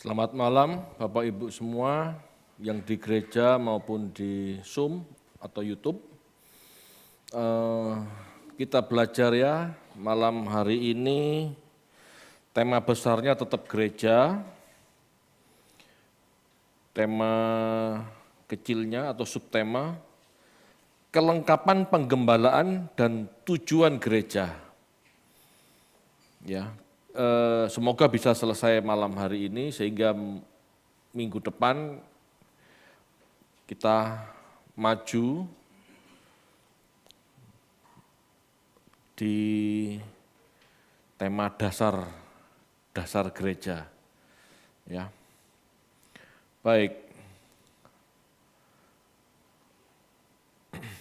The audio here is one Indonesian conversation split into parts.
Selamat malam Bapak Ibu semua yang di gereja maupun di Zoom atau YouTube. Kita belajar ya, malam hari ini tema besarnya tetap gereja, tema kecilnya atau subtema kelengkapan penggembalaan dan tujuan gereja. Ya, semoga bisa selesai malam hari ini sehingga minggu depan kita maju di tema dasar gereja. Ya. Baik.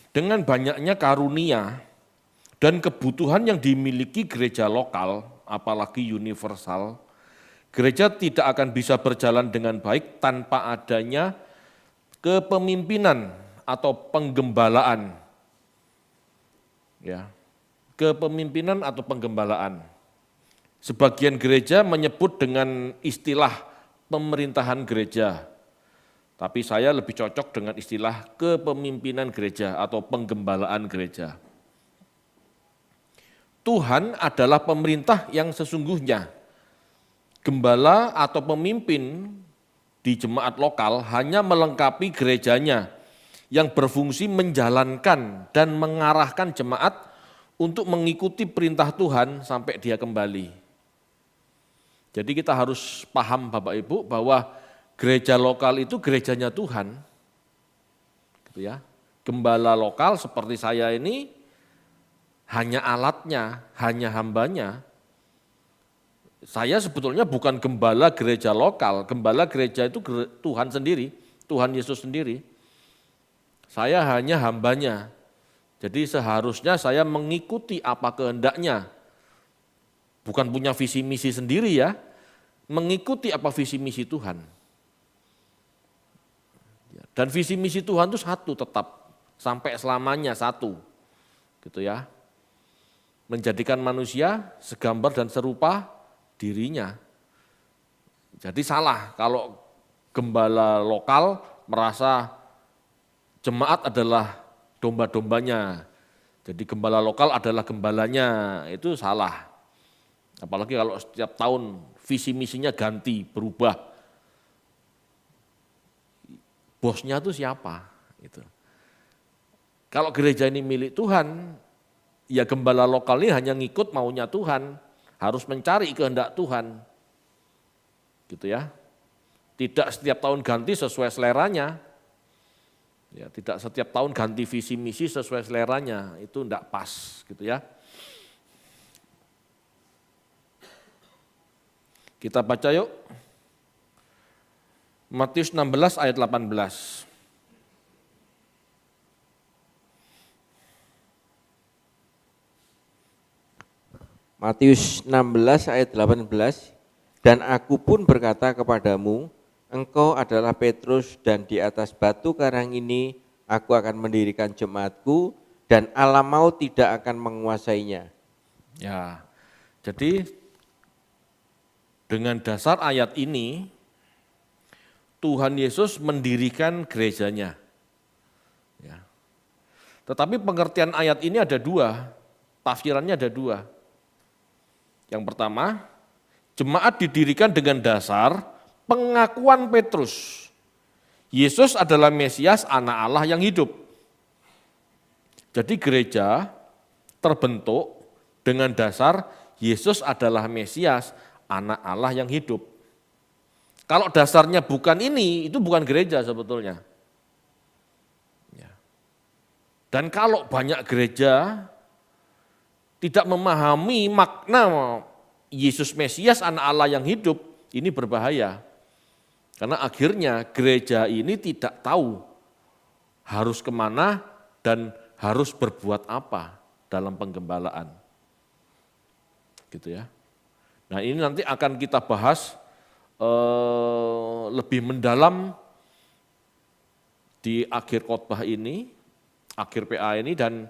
Dengan banyaknya karunia dan kebutuhan yang dimiliki gereja lokal, apalagi universal, gereja tidak akan bisa berjalan dengan baik tanpa adanya kepemimpinan atau penggembalaan. Ya, kepemimpinan atau penggembalaan. Sebagian gereja menyebut dengan istilah pemerintahan gereja, tapi saya lebih cocok dengan istilah kepemimpinan gereja atau penggembalaan gereja. Tuhan adalah pemerintah yang sesungguhnya. Gembala atau pemimpin di jemaat lokal hanya melengkapi gerejanya yang berfungsi menjalankan dan mengarahkan jemaat untuk mengikuti perintah Tuhan sampai dia kembali. Jadi kita harus paham Bapak Ibu bahwa gereja lokal itu gerejanya Tuhan. Gitu ya. Gembala lokal seperti saya ini hanya alatnya, hanya hambanya. Saya sebetulnya bukan gembala gereja lokal, gembala gereja itu Tuhan sendiri, Tuhan Yesus sendiri. Saya hanya hambanya, jadi seharusnya saya mengikuti apa kehendaknya. Bukan punya visi misi sendiri ya, mengikuti apa visi misi Tuhan. Dan visi misi Tuhan itu satu tetap, sampai selamanya satu. Gitu ya. Menjadikan manusia segambar dan serupa dirinya. Jadi salah kalau gembala lokal merasa jemaat adalah domba-dombanya. Jadi gembala lokal adalah gembalanya, itu salah. Apalagi kalau setiap tahun visi misinya ganti, berubah. Bosnya itu siapa? Gitu. Kalau gereja ini milik Tuhan, ya gembala lokal ini hanya ngikut maunya Tuhan, harus mencari kehendak Tuhan. Gitu ya. Tidak setiap tahun ganti sesuai seleranya. Ya, tidak setiap tahun ganti visi misi sesuai seleranya, itu enggak pas gitu ya. Kita baca yuk. Matius 16 ayat 18. Matius 16 ayat 18, dan aku pun berkata kepadamu, engkau adalah Petrus dan di atas batu karang ini aku akan mendirikan jemaatku dan alam maut tidak akan menguasainya. Ya, jadi dengan dasar ayat ini Tuhan Yesus mendirikan gerejanya. Ya. Tetapi pengertian ayat ini ada dua, tafsirannya ada dua. Yang pertama, jemaat didirikan dengan dasar pengakuan Petrus. Yesus adalah Mesias, anak Allah yang hidup. Jadi gereja terbentuk dengan dasar Yesus adalah Mesias, anak Allah yang hidup. Kalau dasarnya bukan ini, itu bukan gereja sebetulnya. Dan kalau banyak gereja tidak memahami makna Yesus Mesias, anak Allah yang hidup, ini berbahaya. Karena akhirnya gereja ini tidak tahu harus kemana dan harus berbuat apa dalam penggembalaan. Gitu ya. Nah ini nanti akan kita bahas lebih mendalam di akhir khotbah ini, akhir PA ini dan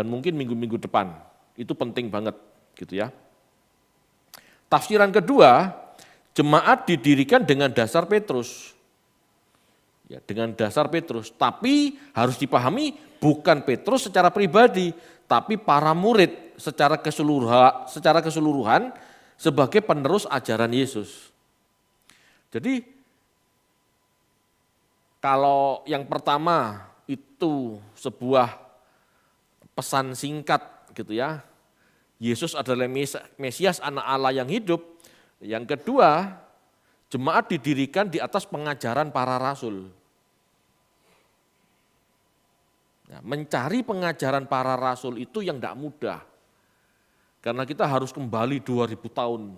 mungkin minggu-minggu depan. Itu penting banget gitu ya. Tafsiran kedua, Jemaat didirikan dengan dasar Petrus. Ya, dengan dasar Petrus, tapi harus dipahami bukan Petrus secara pribadi, tapi para murid secara keseluruhan sebagai penerus ajaran Yesus. Jadi kalau yang pertama itu sebuah pesan singkat gitu ya, Yesus adalah Mesias, anak Allah yang hidup. Yang kedua, jemaat didirikan di atas pengajaran para rasul. Nah, mencari pengajaran para rasul itu yang tidak mudah. Karena kita harus kembali 2000 tahun.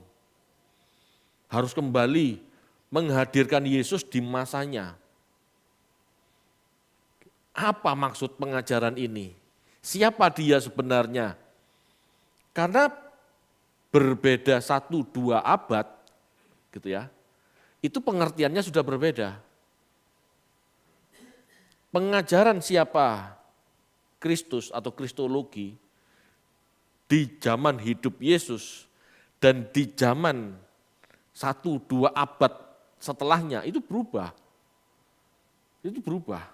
Harus kembali menghadirkan Yesus di masanya. Apa maksud pengajaran ini? Siapa dia sebenarnya? Karena berbeda 1-2 abad, gitu ya, itu pengertiannya sudah berbeda. Pengajaran siapa Kristus atau Kristologi di zaman hidup Yesus dan di zaman 1-2 abad setelahnya itu berubah. Itu berubah.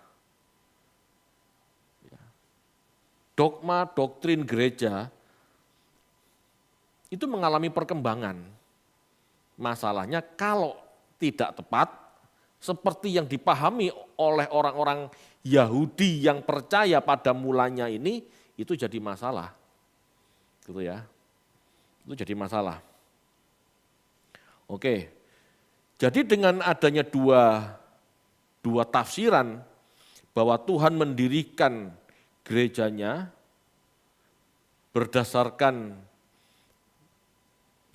Dogma, doktrin gereja itu mengalami perkembangan. Masalahnya kalau tidak tepat, seperti yang dipahami oleh orang-orang Yahudi yang percaya pada mulanya ini, itu jadi masalah. Gitu ya. Itu jadi masalah. Oke. Jadi dengan adanya dua tafsiran bahwa Tuhan mendirikan gerejanya berdasarkan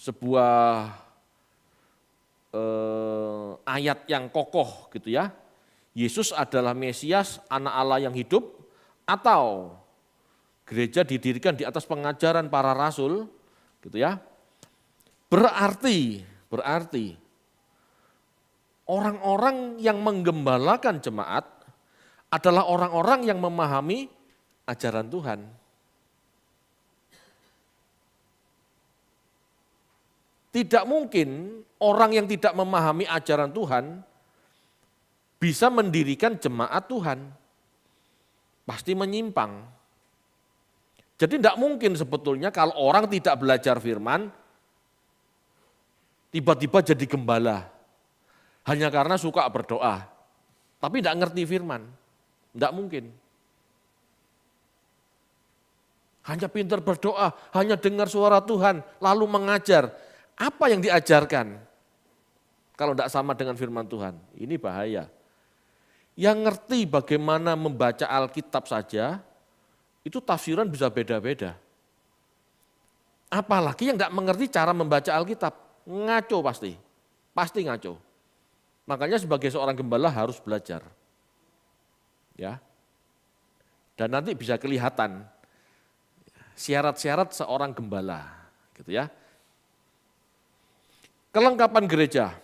sebuah ayat yang kokoh gitu ya. Yesus adalah Mesias, anak Allah yang hidup, atau gereja didirikan di atas pengajaran para rasul, gitu ya. Berarti orang-orang yang menggembalakan jemaat adalah orang-orang yang memahami ajaran Tuhan. Tidak mungkin orang yang tidak memahami ajaran Tuhan bisa mendirikan jemaat Tuhan. Pasti menyimpang. Jadi tidak mungkin sebetulnya kalau orang tidak belajar firman, tiba-tiba jadi gembala. Hanya karena suka berdoa, tapi tidak ngerti firman. Tidak mungkin. Hanya pintar berdoa, hanya dengar suara Tuhan, lalu mengajar. Apa yang diajarkan? Kalau tidak sama dengan firman Tuhan, ini bahaya. Yang ngerti bagaimana membaca Alkitab saja, itu tafsiran bisa beda-beda. Apalagi yang tidak mengerti cara membaca Alkitab, ngaco pasti ngaco. Makanya sebagai seorang gembala harus belajar. Ya. Dan nanti bisa kelihatan syarat-syarat seorang gembala, gitu ya. Kelengkapan gereja.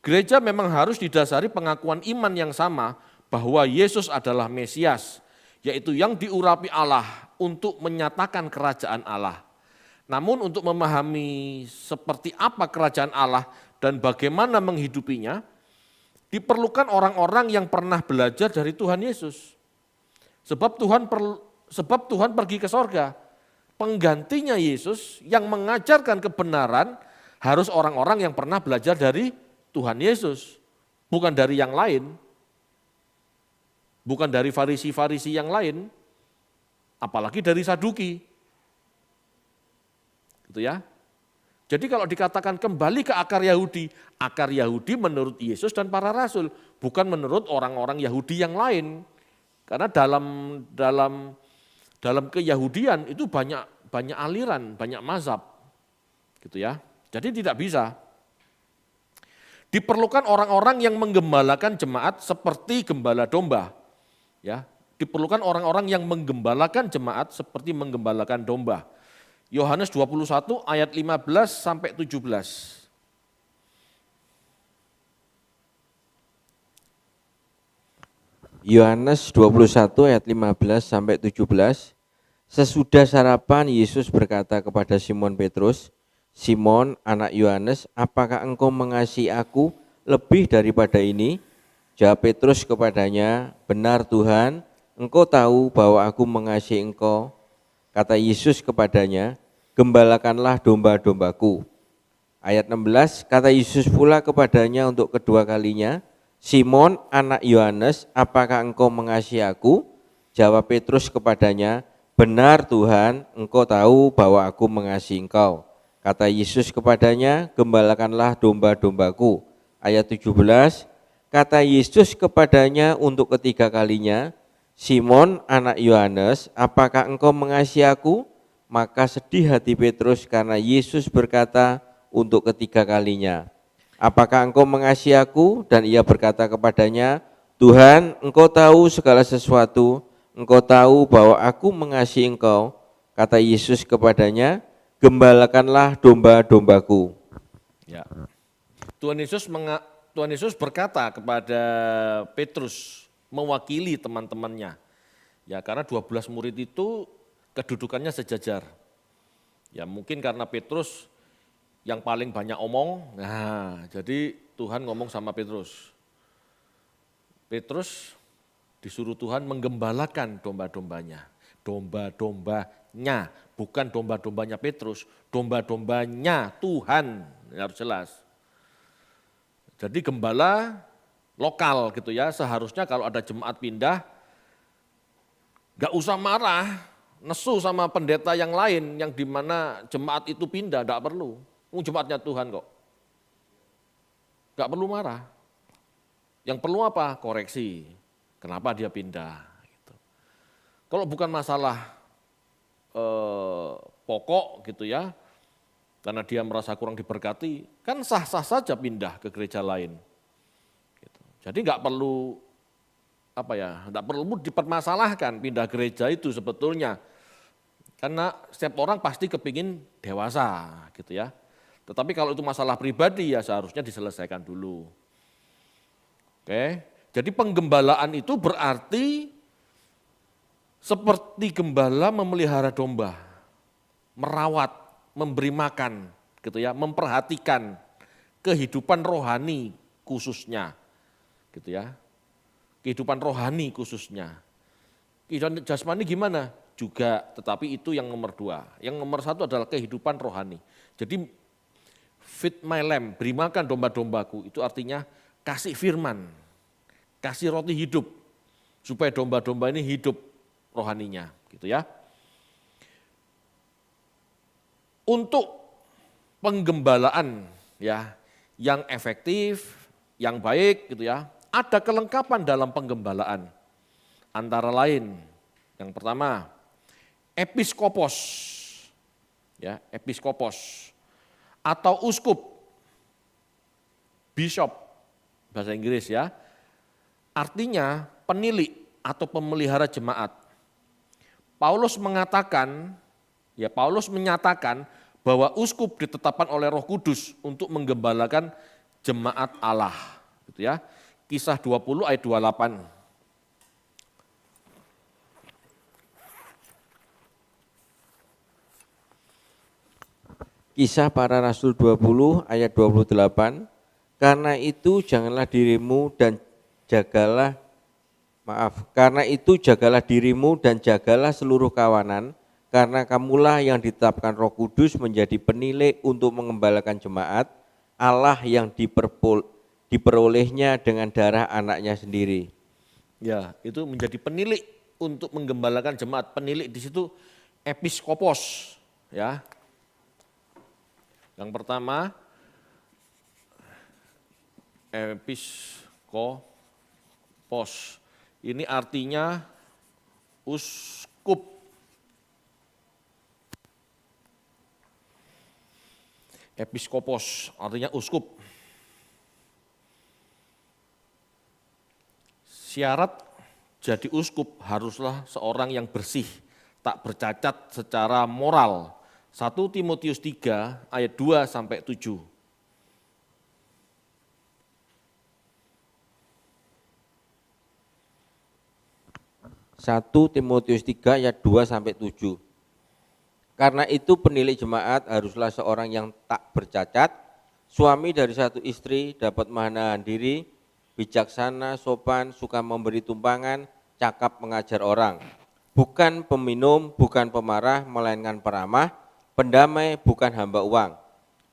Gereja memang harus didasari pengakuan iman yang sama bahwa Yesus adalah Mesias, yaitu yang diurapi Allah untuk menyatakan kerajaan Allah. Namun untuk memahami seperti apa kerajaan Allah dan bagaimana menghidupinya, diperlukan orang-orang yang pernah belajar dari Tuhan Yesus. Sebab Tuhan pergi ke sorga, penggantinya Yesus yang mengajarkan kebenaran harus orang-orang yang pernah belajar dari Tuhan Yesus, bukan dari yang lain, bukan dari farisi-farisi yang lain, apalagi dari Saduki. Gitu ya. Jadi kalau dikatakan kembali ke akar Yahudi menurut Yesus dan para rasul, bukan menurut orang-orang Yahudi yang lain. Karena dalam keyahudian itu banyak aliran, banyak mazhab. Gitu ya. Jadi tidak bisa. Diperlukan orang-orang yang menggembalakan jemaat seperti gembala domba. Ya, diperlukan orang-orang yang menggembalakan jemaat seperti menggembalakan domba. Yohanes 21 ayat 15 sampai 17. Yohanes 21 ayat 15 sampai 17. Sesudah sarapan Yesus berkata kepada Simon Petrus, Simon, anak Yohanes, apakah engkau mengasihi aku lebih daripada ini? Jawab Petrus kepadanya, benar Tuhan, engkau tahu bahwa aku mengasihi engkau. Kata Yesus kepadanya, gembalakanlah domba-dombaku. Ayat 16, kata Yesus pula kepadanya untuk kedua kalinya, Simon, anak Yohanes, apakah engkau mengasihi aku? Jawab Petrus kepadanya, benar Tuhan, engkau tahu bahwa aku mengasihi engkau. Kata Yesus kepadanya, gembalakanlah domba-dombaku. Ayat 17, kata Yesus kepadanya untuk ketiga kalinya, Simon, anak Yohanes, apakah engkau mengasihi aku? Maka sedih hati Petrus karena Yesus berkata untuk ketiga kalinya, apakah engkau mengasihi aku? Dan ia berkata kepadanya, Tuhan, engkau tahu segala sesuatu, engkau tahu bahwa aku mengasihi engkau. Kata Yesus kepadanya, gembalakanlah domba-dombaku. Ya. Tuhan Yesus berkata kepada Petrus mewakili teman-temannya. Ya, karena 12 murid itu kedudukannya sejajar. Ya, mungkin karena Petrus yang paling banyak omong. Nah, jadi Tuhan ngomong sama Petrus. Petrus disuruh Tuhan menggembalakan domba-dombanya. Domba-dombanya, bukan domba-dombanya Petrus, domba-dombanya Tuhan, harus jelas. Jadi gembala lokal gitu ya, seharusnya kalau ada jemaat pindah, gak usah marah, nesu sama pendeta yang lain yang dimana jemaat itu pindah, gak perlu. Jemaatnya Tuhan kok. Gak perlu marah. Yang perlu apa? Koreksi. Kenapa dia pindah? Gitu. Kalau bukan masalah pokok gitu ya, karena dia merasa kurang diberkati, kan sah-sah saja pindah ke gereja lain. Gitu. Jadi nggak perlu nggak perlu dipermasalahkan pindah gereja itu sebetulnya, karena setiap orang pasti kepingin dewasa gitu ya. Tetapi kalau itu masalah pribadi ya seharusnya diselesaikan dulu. Oke, jadi penggembalaan itu berarti seperti gembala memelihara domba, merawat, memberi makan, gitu ya, memperhatikan kehidupan rohani khususnya, gitu ya, kehidupan rohani khususnya. Kehidupan jasmani gimana? Juga, tetapi itu yang nomor 2. Yang nomor 1 adalah kehidupan rohani. Jadi feed my lamb, beri makan domba-dombaku, itu artinya kasih firman, kasih roti hidup, supaya domba-domba ini hidup rohaninya, gitu ya. Untuk penggembalaan ya yang efektif, yang baik gitu ya, ada kelengkapan dalam penggembalaan. Antara lain, yang pertama, episkopos, ya, episkopos atau uskup, bishop, bahasa Inggris ya, artinya penilik atau pemelihara jemaat. Paulus menyatakan bahwa uskup ditetapkan oleh Roh Kudus untuk menggembalakan jemaat Allah, gitu ya. Kisah 20 ayat 28. Kisah para Rasul 20 ayat 28, karena itu jagalah dirimu dan jagalah seluruh kawanan, karena kamulah yang ditetapkan Roh Kudus menjadi penilik untuk mengembalakan jemaat Allah yang diperolehnya dengan darah anaknya sendiri. Ya, itu menjadi penilik untuk menggembalakan jemaat. Penilik di situ episkopos, ya. Yang pertama episkopos. Ini artinya uskup. Episkopos artinya uskup. Syarat jadi uskup haruslah seorang yang bersih, tak bercacat secara moral. 1 Timotius 3 ayat 2 sampai 7. 1 Timotius 3 ayat 2 sampai 7. Karena itu penilik jemaat haruslah seorang yang tak bercacat, suami dari satu istri, dapat menahan diri, bijaksana, sopan, suka memberi tumpangan, cakap mengajar orang. Bukan peminum, bukan pemarah, melainkan peramah, pendamai, bukan hamba uang.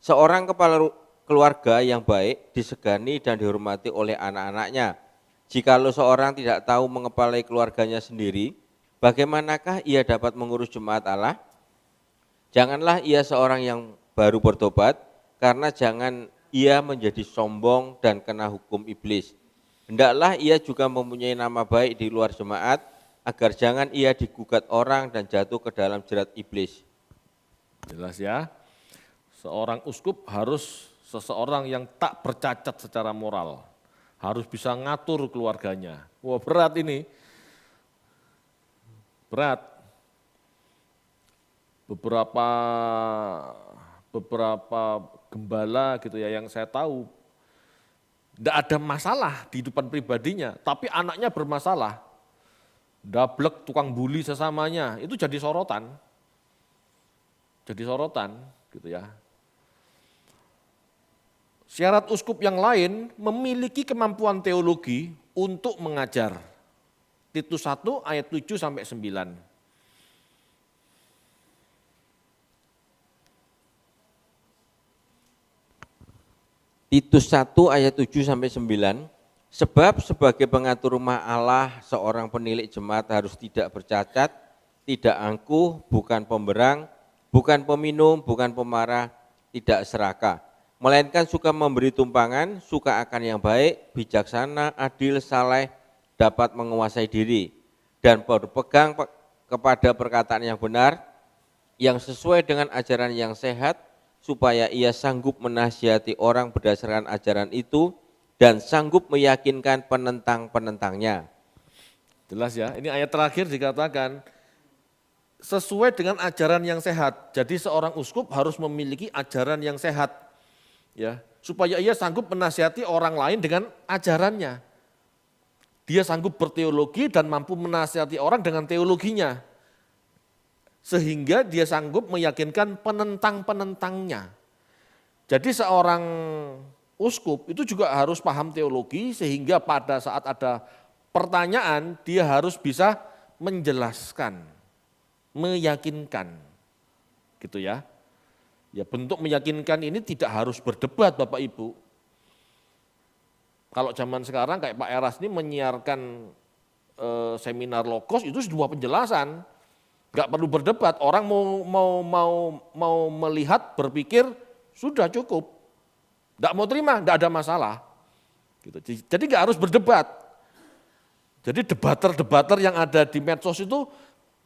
Seorang kepala keluarga yang baik disegani dan dihormati oleh anak-anaknya. Jikalau seorang tidak tahu mengepalai keluarganya sendiri, bagaimanakah ia dapat mengurus jemaat Allah? Janganlah ia seorang yang baru bertobat, karena jangan ia menjadi sombong dan kena hukum iblis. Hendaklah ia juga mempunyai nama baik di luar jemaat, agar jangan ia digugat orang dan jatuh ke dalam jerat iblis. Jelas ya, seorang uskup harus seseorang yang tak bercacat secara moral, harus bisa ngatur keluarganya. Wah berat ini, berat. Beberapa gembala gitu ya yang saya tahu, tidak ada masalah di kehidupan pribadinya, tapi anaknya bermasalah. Dablek, tukang bully sesamanya, itu jadi sorotan. Jadi sorotan gitu ya. Syarat uskup yang lain memiliki kemampuan teologi untuk mengajar. Titus 1 ayat 7 sampai 9. Titus 1 ayat 7 sampai 9. Sebab sebagai pengatur rumah Allah, seorang penilik jemaat harus tidak bercacat, tidak angkuh, bukan pemberang, bukan peminum, bukan pemarah, tidak serakah, melainkan suka memberi tumpangan, suka akan yang baik, bijaksana, adil, saleh, dapat menguasai diri, dan berpegang kepada perkataan yang benar, yang sesuai dengan ajaran yang sehat, supaya ia sanggup menasihati orang berdasarkan ajaran itu, dan sanggup meyakinkan penentang-penentangnya. Jelas ya, ini ayat terakhir dikatakan sesuai dengan ajaran yang sehat. Jadi seorang uskup harus memiliki ajaran yang sehat, ya, supaya ia sanggup menasihati orang lain dengan ajarannya. Dia sanggup berteologi dan mampu menasihati orang dengan teologinya, sehingga dia sanggup meyakinkan penentang-penentangnya. Jadi seorang uskup itu juga harus paham teologi, sehingga pada saat ada pertanyaan dia harus bisa menjelaskan, meyakinkan, gitu ya. Ya bentuk meyakinkan ini tidak harus berdebat Bapak Ibu. Kalau zaman sekarang kayak Pak Eras ini menyiarkan seminar Logos itu sebuah penjelasan, nggak perlu berdebat. Orang mau melihat, berpikir sudah cukup, nggak mau terima, nggak ada masalah. Gitu. Jadi nggak harus berdebat. Jadi debater-debater yang ada di medsos itu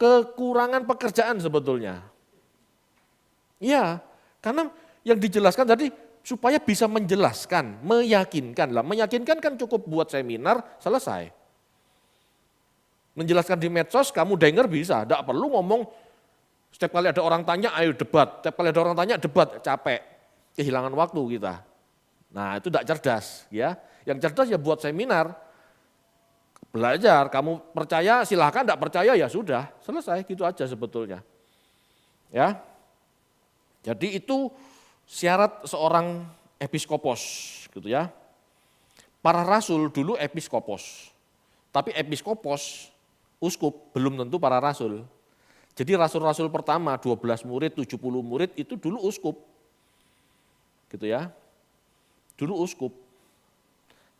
kekurangan pekerjaan sebetulnya. Iya, karena yang dijelaskan tadi supaya bisa menjelaskan, meyakinkan lah. Meyakinkan kan cukup buat seminar, selesai. Menjelaskan di medsos, kamu dengar bisa, tidak perlu ngomong setiap kali ada orang tanya, ayo debat. Setiap kali ada orang tanya, debat, capek, kehilangan waktu kita. Nah itu tidak cerdas, ya. Yang cerdas ya buat seminar, belajar. Kamu percaya silahkan, tidak percaya ya sudah, selesai, gitu aja sebetulnya. Ya, jadi itu syarat seorang episkopos, gitu ya. Para rasul dulu episkopos, tapi episkopos, uskup belum tentu para rasul. Jadi rasul-rasul pertama 12 murid, 70 murid itu dulu uskup, gitu ya. Dulu uskup.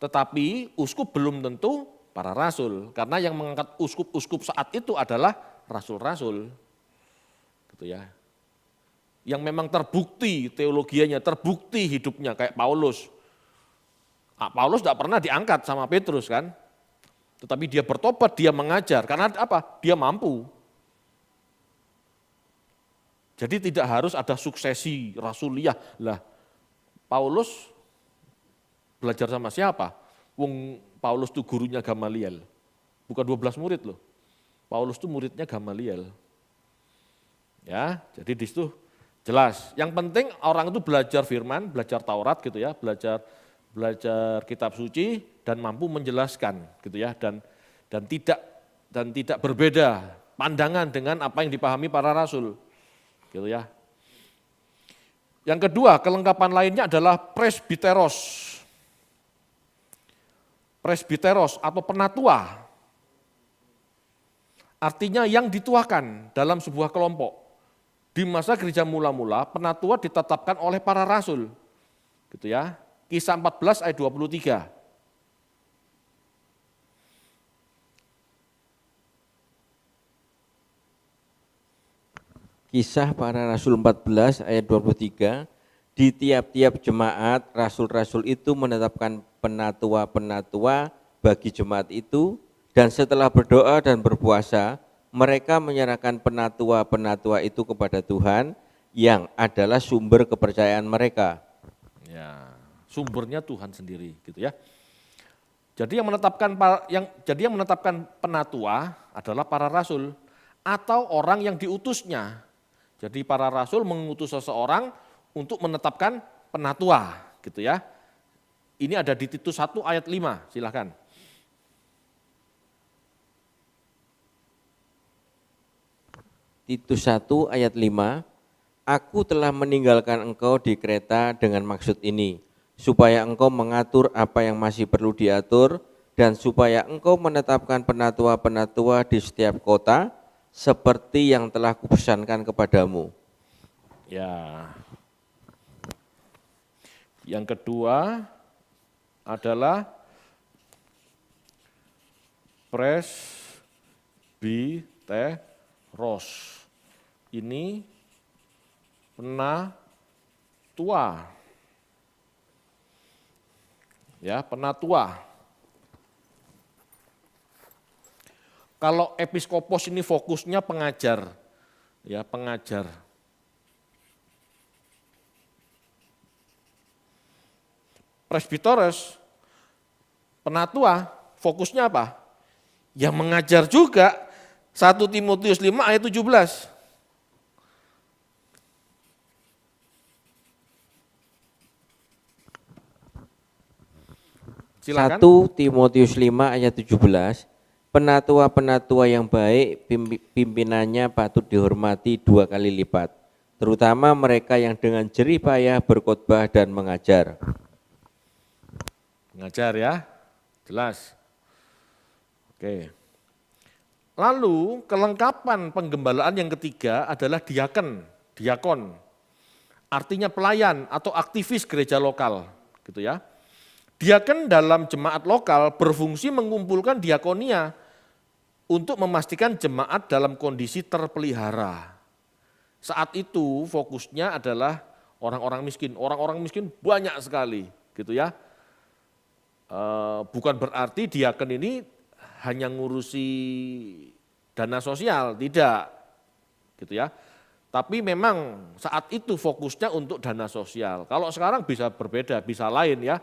Tetapi uskup belum tentu para rasul, karena yang mengangkat uskup-uskup saat itu adalah rasul-rasul, gitu ya. Yang memang terbukti teologianya, terbukti hidupnya kayak Paulus. Paulus tidak pernah diangkat sama Petrus kan, tetapi dia bertobat, dia mengajar, karena apa? Dia mampu. Jadi tidak harus ada suksesi rasuliah. Lah, Paulus belajar sama siapa? Wong Paulus itu gurunya Gamaliel, bukan 12 murid loh. Paulus itu muridnya Gamaliel. Ya, jadi di situ jelas. Yang penting orang itu belajar firman, belajar Taurat gitu ya, belajar kitab suci dan mampu menjelaskan gitu ya, dan tidak berbeda pandangan dengan apa yang dipahami para rasul. gitu ya. Yang kedua, kelengkapan lainnya adalah presbiteros. Presbiteros atau penatua. Artinya yang dituakan dalam sebuah kelompok. Di masa gereja mula-mula, penatua ditetapkan oleh para rasul. Gitu ya. Kisah 14 ayat 23. Kisah para Rasul 14 ayat 23, di tiap-tiap jemaat rasul-rasul itu menetapkan penatua-penatua bagi jemaat itu, dan setelah berdoa dan berpuasa, mereka menyerahkan penatua-penatua itu kepada Tuhan yang adalah sumber kepercayaan mereka. Ya, sumbernya Tuhan sendiri gitu ya. Jadi yang menetapkan penatua adalah para rasul atau orang yang diutusnya. Jadi para rasul mengutus seseorang untuk menetapkan penatua, gitu ya. Ini ada di Titus 1 ayat 5, silakan. Titus 1 ayat 5, aku telah meninggalkan engkau di Kreta dengan maksud ini, supaya engkau mengatur apa yang masih perlu diatur, dan supaya engkau menetapkan penatua-penatua di setiap kota, seperti yang telah kupesankan kepadamu. Ya. Yang kedua adalah presbiteros. Ini penatua. Ya, penatua. Kalau episkopos ini fokusnya pengajar, ya pengajar. Presbiteros, penatua, fokusnya apa? Ya mengajar juga. 1 Timotius 5 ayat 17. Silakan. 1 Timotius 5 ayat 17, penatua-penatua yang baik pimpinannya patut dihormati 2 kali lipat, terutama mereka yang dengan jerih payah berkhotbah dan mengajar. Mengajar ya, jelas. Oke. Lalu kelengkapan penggembalaan yang ketiga adalah diakon. Artinya pelayan atau aktivis gereja lokal, gitu ya. Diakon dalam jemaat lokal berfungsi mengumpulkan diakonia untuk memastikan jemaat dalam kondisi terpelihara. Saat itu fokusnya adalah orang-orang miskin. Orang-orang miskin banyak sekali, gitu ya. Bukan berarti diakon ini hanya ngurusi dana sosial, tidak, gitu ya. Tapi memang saat itu fokusnya untuk dana sosial. Kalau sekarang bisa berbeda, bisa lain ya.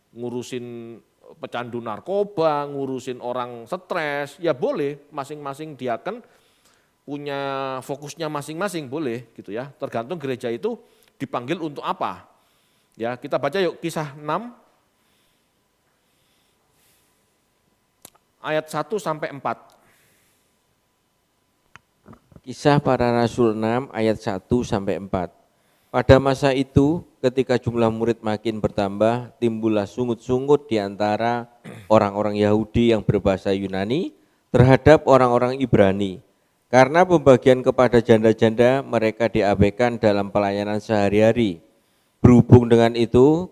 Ngurusin pecandu narkoba, ngurusin orang stres, ya boleh, masing-masing diakon punya fokusnya masing-masing, boleh gitu ya. Tergantung gereja itu dipanggil untuk apa. Ya, kita baca yuk Kisah 6 ayat 1 sampai 4. Kisah para Rasul 6 ayat 1 sampai 4. Pada masa itu, ketika jumlah murid makin bertambah, timbullah sungut-sungut di antara orang-orang Yahudi yang berbahasa Yunani terhadap orang-orang Ibrani. Karena pembagian kepada janda-janda mereka diabaikan dalam pelayanan sehari-hari. Berhubung dengan itu,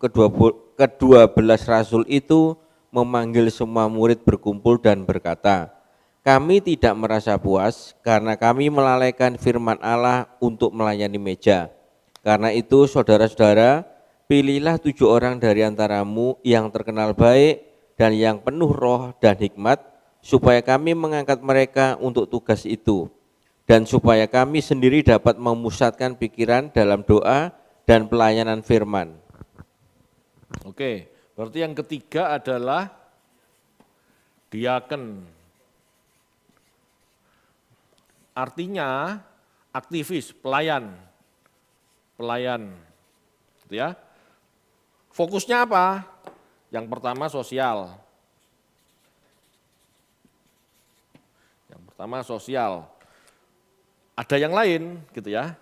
kedua-belas rasul itu memanggil semua murid berkumpul dan berkata, kami tidak merasa puas karena kami melalaikan firman Allah untuk melayani meja. Karena itu saudara-saudara, pilihlah 7 orang dari antaramu yang terkenal baik dan yang penuh roh dan hikmat, supaya kami mengangkat mereka untuk tugas itu, dan supaya kami sendiri dapat memusatkan pikiran dalam doa dan pelayanan firman. Oke, berarti yang ketiga adalah diakon. Artinya aktivis, pelayan, gitu ya. Fokusnya apa? Yang pertama sosial. Ada yang lain gitu ya.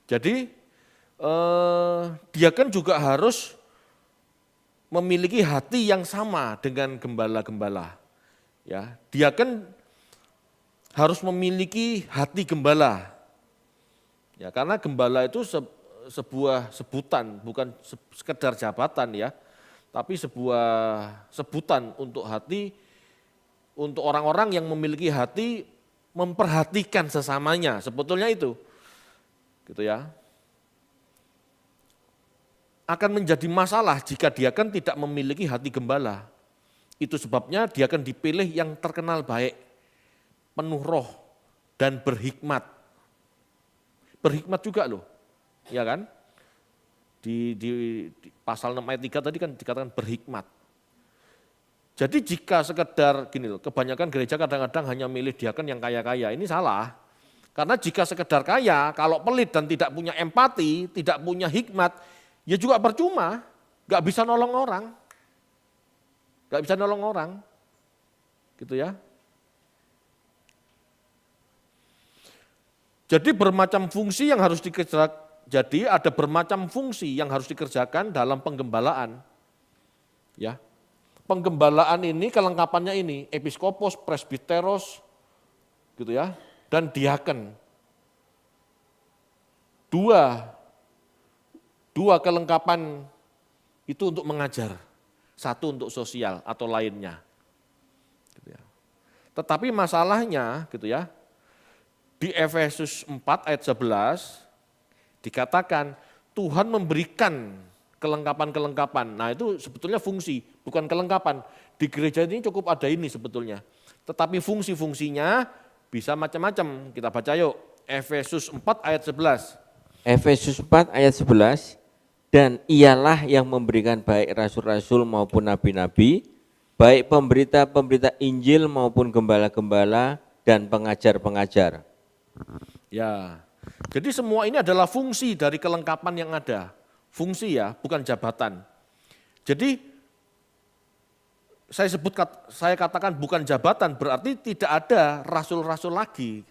Jadi diaken juga harus memiliki hati yang sama dengan gembala-gembala. Ya, diaken harus memiliki hati gembala. Ya, karena gembala itu sebuah sebutan, bukan sekedar jabatan ya, tapi sebuah sebutan untuk hati, untuk orang-orang yang memiliki hati memperhatikan sesamanya, sebetulnya itu. Gitu ya. Akan menjadi masalah jika diaken tidak memiliki hati gembala. Itu sebabnya diaken dipilih yang terkenal baik, penuh roh dan berhikmat. Berhikmat juga loh, ya kan? Di pasal 6 ayat 3 tadi kan dikatakan berhikmat. Jadi jika sekedar gini loh, kebanyakan gereja kadang-kadang hanya milih diaken yang kaya-kaya, ini salah. Karena jika sekedar kaya, kalau pelit dan tidak punya empati, tidak punya hikmat, ya juga percuma, gak bisa nolong orang. Gak bisa nolong orang, gitu ya. Jadi bermacam fungsi yang harus dikerjakan, jadi ada bermacam fungsi yang harus dikerjakan dalam penggembalaan. Ya. Penggembalaan ini kelengkapannya ini, episkopos, presbiteros, gitu ya, dan diaken. Dua kelengkapan itu untuk mengajar, satu untuk sosial atau lainnya. Gitu ya. Tetapi masalahnya, gitu ya, di Efesus 4 ayat 11 dikatakan Tuhan memberikan kelengkapan-kelengkapan. Nah itu sebetulnya fungsi, bukan kelengkapan. Di gereja ini cukup ada ini sebetulnya. Tetapi fungsi-fungsinya bisa macam-macam. Kita baca yuk, Efesus 4 ayat 11. Efesus 4 ayat 11, dan ialah yang memberikan baik rasul-rasul maupun nabi-nabi, baik pemberita-pemberita Injil maupun gembala-gembala dan pengajar-pengajar. Ya, jadi semua ini adalah fungsi dari kelengkapan yang ada. Fungsi ya, bukan jabatan. Jadi saya katakan bukan jabatan, berarti tidak ada rasul-rasul lagi.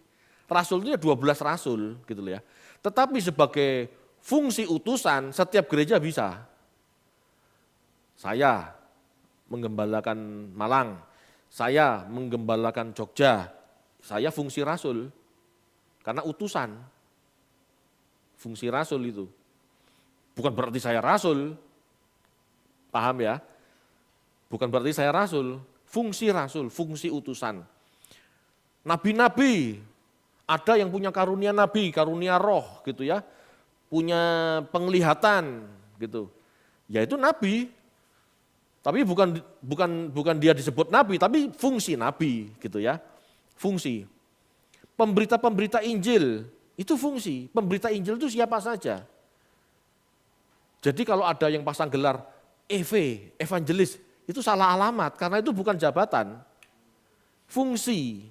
Rasul itu 12 rasul gitu ya. Tetapi sebagai fungsi utusan setiap gereja bisa. Saya menggembalakan Malang, saya menggembalakan Jogja, saya fungsi rasul. Karena utusan, fungsi rasul itu. Bukan berarti saya rasul, paham ya? Bukan berarti saya rasul, fungsi utusan. Nabi-nabi, ada yang punya karunia nabi, karunia roh gitu ya, punya penglihatan gitu. Ya itu nabi, tapi bukan dia disebut nabi, tapi fungsi nabi gitu ya, fungsi. Pemberita-pemberita Injil, itu fungsi. Pemberita Injil itu siapa saja. Jadi kalau ada yang pasang gelar evangelis, itu salah alamat, karena itu bukan jabatan. Fungsi.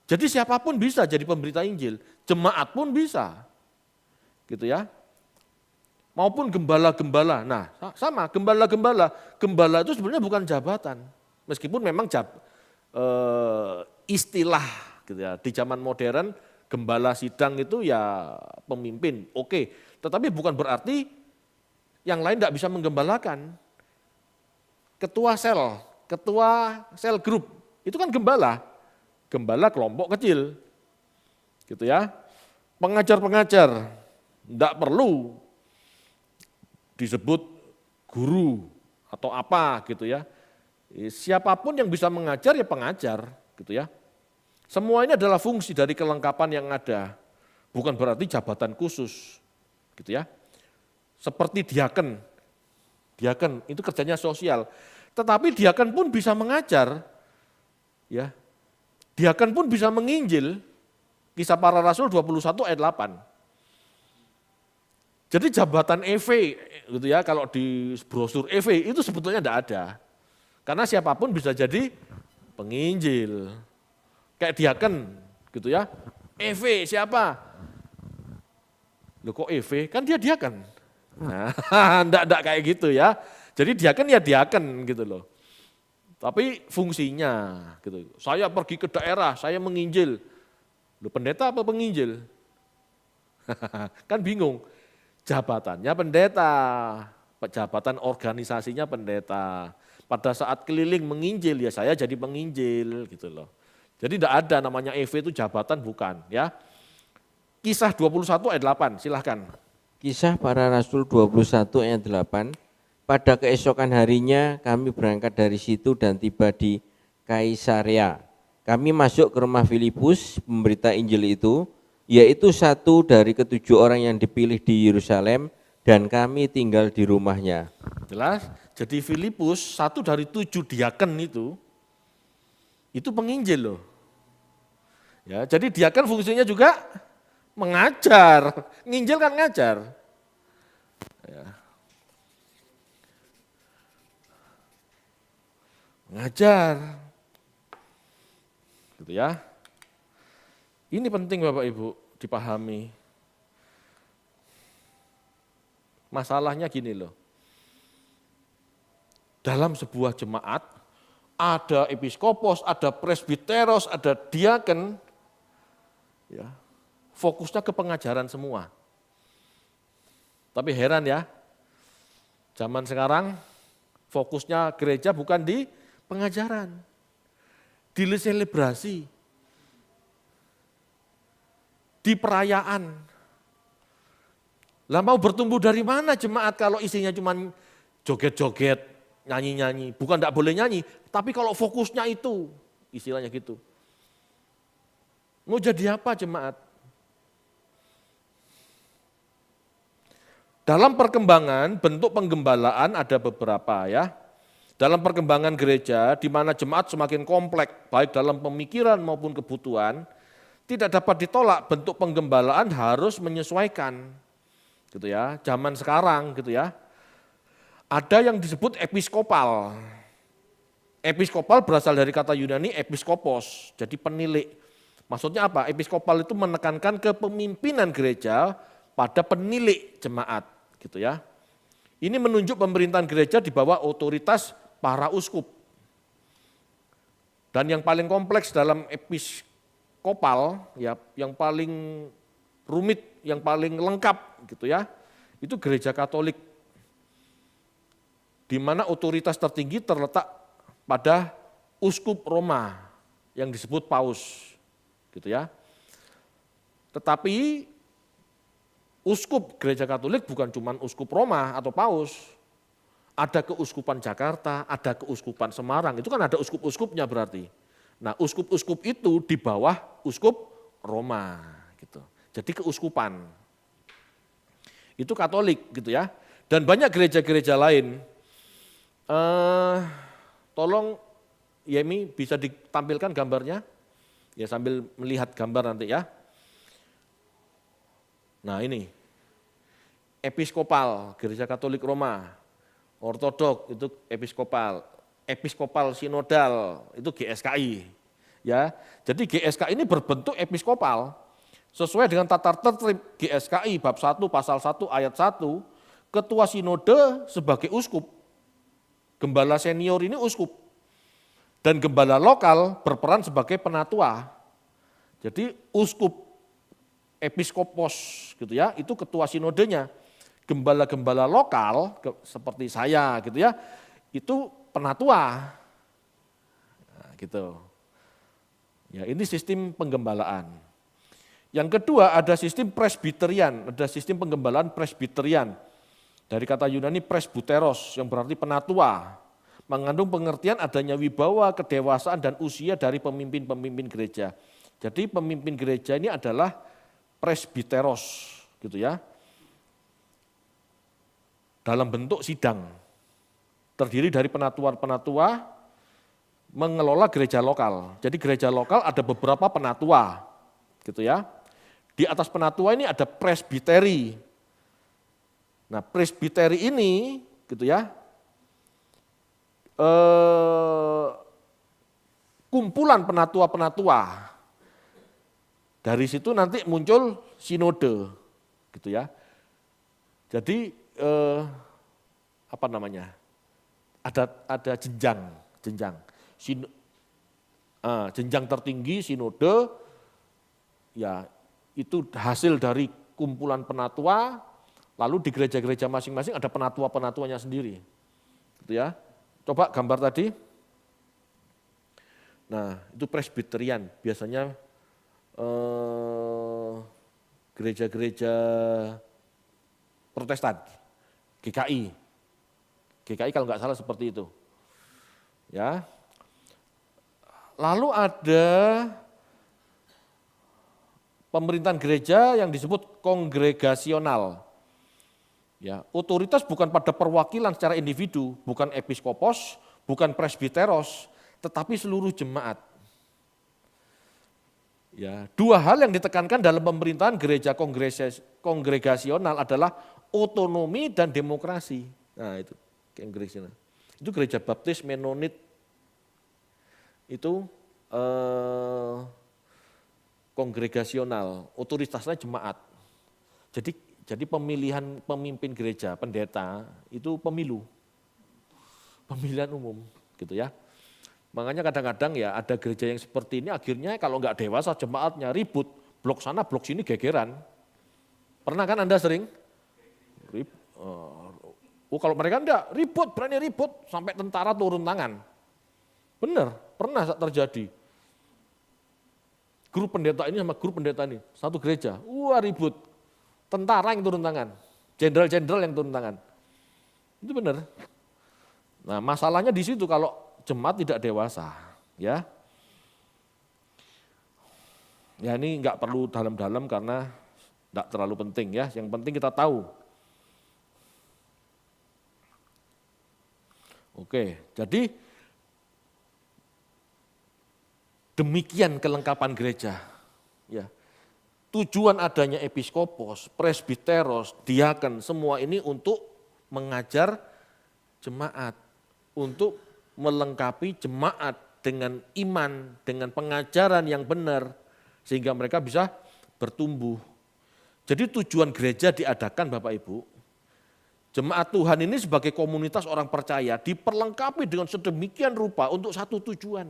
Jadi siapapun bisa jadi pemberita Injil, jemaat pun bisa. Gitu ya. Maupun gembala-gembala. Nah sama, gembala-gembala. Gembala itu sebenarnya bukan jabatan. Meskipun memang istilah gitu ya. Di zaman modern gembala sidang itu ya pemimpin, oke. Tetapi bukan berarti yang lain tidak bisa menggembalakan. Ketua sel grup, itu kan gembala kelompok kecil. Gitu ya. Pengajar-pengajar, tidak perlu disebut guru atau apa gitu ya. Siapapun yang bisa mengajar ya pengajar gitu ya. Semua ini adalah fungsi dari kelengkapan yang ada, bukan berarti jabatan khusus, gitu ya. Seperti diaken itu kerjanya sosial, tetapi diaken pun bisa mengajar, ya. Diaken pun bisa menginjil, Kisah Para Rasul 21 ayat 8. Jadi jabatan EV, gitu ya, kalau di brosur EV itu sebetulnya tidak ada, karena siapapun bisa jadi penginjil. Kayak diaken gitu ya, EV siapa? Loh kok EV? Kan dia diaken. Nah, enggak kayak gitu ya. Jadi diaken ya diaken gitu loh. Tapi fungsinya gitu. Saya pergi ke daerah, saya menginjil. Loh pendeta apa penginjil? Kan bingung, jabatannya pendeta, jabatan organisasinya pendeta. Pada saat keliling menginjil, ya saya jadi penginjil gitu loh. Jadi tidak ada namanya EV itu jabatan, bukan ya. Kisah 21 ayat 8, silahkan. Kisah Para Rasul 21 ayat 8. Pada keesokan harinya kami berangkat dari situ dan tiba di Kaisarea. Kami masuk ke rumah Filipus, pemberita Injil itu, yaitu satu dari ketujuh orang yang dipilih di Yerusalem, dan kami tinggal di rumahnya. Jelas? Jadi Filipus, satu dari 7 diaken itu penginjil loh. Ya, jadi diaken fungsinya juga mengajar, nginjil kan ngajar. Ya. Ngajar. Gitu ya. Ini penting Bapak Ibu dipahami. Masalahnya gini loh. Dalam sebuah jemaat ada episkopos, ada presbiteros, ada diaken, ya, fokusnya ke pengajaran semua. Tapi heran ya, zaman sekarang fokusnya gereja bukan di pengajaran, di selebrasi, di perayaan. Lah mau bertumbuh dari mana jemaat kalau isinya cuma joget-joget, nyanyi-nyanyi. Bukan tidak boleh nyanyi, tapi kalau fokusnya itu, istilahnya gitu. Mau jadi apa jemaat? Dalam perkembangan bentuk penggembalaan ada beberapa ya. Dalam perkembangan gereja di mana jemaat semakin kompleks baik dalam pemikiran maupun kebutuhan, tidak dapat ditolak bentuk penggembalaan harus menyesuaikan. Gitu ya, zaman sekarang gitu ya. Ada yang disebut episkopal. Episkopal berasal dari kata Yunani episkopos, jadi penilik. Maksudnya apa? Episkopal itu menekankan kepemimpinan gereja pada penilik jemaat, gitu ya. Ini menunjuk pemerintahan gereja di bawah otoritas para uskup. Dan yang paling kompleks dalam episkopal, ya, yang paling rumit, yang paling lengkap, gitu ya, itu gereja Katolik, di mana otoritas tertinggi terletak pada uskup Roma yang disebut paus, gitu ya. Tetapi uskup gereja Katolik bukan cuma uskup Roma atau paus, ada keuskupan Jakarta, ada keuskupan Semarang, itu kan ada uskup-uskupnya berarti. Nah, uskup-uskup itu di bawah uskup Roma, gitu. Jadi keuskupan. Itu Katolik, gitu ya. Dan banyak gereja-gereja lain. Tolong Yemi bisa ditampilkan gambarnya, ya sambil melihat gambar nanti ya. Nah ini, episkopal, gereja Katolik Roma, ortodok itu episkopal, episkopal sinodal itu GSKI. Ya, jadi GSKI ini berbentuk episkopal, sesuai dengan tata tertib GSKI bab 1 pasal 1 ayat 1, ketua sinode sebagai uskup. Gembala senior ini uskup, dan gembala lokal berperan sebagai penatua. Jadi uskup episkopos gitu ya, itu ketua sinodenya. Gembala-gembala lokal seperti saya gitu ya, itu penatua. Nah, gitu. Ya, ini sistem penggembalaan. Yang kedua ada sistem presbiterian, ada sistem penggembalaan presbiterian. Dari kata Yunani presbuteros yang berarti penatua, mengandung pengertian adanya wibawa, kedewasaan dan usia dari pemimpin-pemimpin gereja. Jadi pemimpin gereja ini adalah presbiteros gitu ya. Dalam bentuk sidang. Terdiri dari penatua-penatua mengelola gereja lokal. Jadi gereja lokal ada beberapa penatua gitu ya. Di atas penatua ini ada presbiteri. Nah, presbiteri ini gitu ya, kumpulan penatua-penatua. Dari situ nanti muncul sinode, gitu ya. Jadi apa namanya? Ada jenjang. Jenjang tertinggi sinode, ya itu hasil dari kumpulan penatua, lalu di gereja-gereja masing-masing ada penatua-penatuanya sendiri. Gitu ya. Coba gambar tadi. Nah, itu presbiterian, biasanya gereja-gereja Protestan, GKI. GKI kalau nggak salah seperti itu. Ya. Lalu ada pemerintahan gereja yang disebut kongregasional. Ya, otoritas bukan pada perwakilan secara individu, bukan episkopos, bukan presbiteros, tetapi seluruh jemaat. Ya, dua hal yang ditekankan dalam pemerintahan gereja kongregasional adalah otonomi dan demokrasi. Nah, itu kongregasional. Itu gereja baptis Menonit itu kongregasional, otoritasnya jemaat. Jadi pemilihan pemimpin gereja, pendeta itu pemilihan umum, gitu ya. Makanya kadang-kadang ya ada gereja yang seperti ini akhirnya kalau nggak dewasa jemaatnya ribut, blok sana blok sini gegeran. Pernah kan Anda sering? Kalau mereka enggak ribut, berani ribut sampai tentara turun tangan. Benar, pernah terjadi. Grup pendeta ini sama grup pendeta ini, satu gereja, ribut. Tentara yang turun tangan, jenderal-jenderal yang turun tangan. Itu benar. Nah, masalahnya di situ kalau jemaat tidak dewasa, ya. Ya ini enggak perlu dalam-dalam karena enggak terlalu penting ya. Yang penting kita tahu. Oke, jadi demikian kelengkapan gereja. Ya. Tujuan adanya episkopos, presbiteros, diaken, semua ini untuk mengajar jemaat, untuk melengkapi jemaat dengan iman, dengan pengajaran yang benar, sehingga mereka bisa bertumbuh. Jadi tujuan gereja diadakan Bapak Ibu, jemaat Tuhan ini sebagai komunitas orang percaya diperlengkapi dengan sedemikian rupa untuk satu tujuan,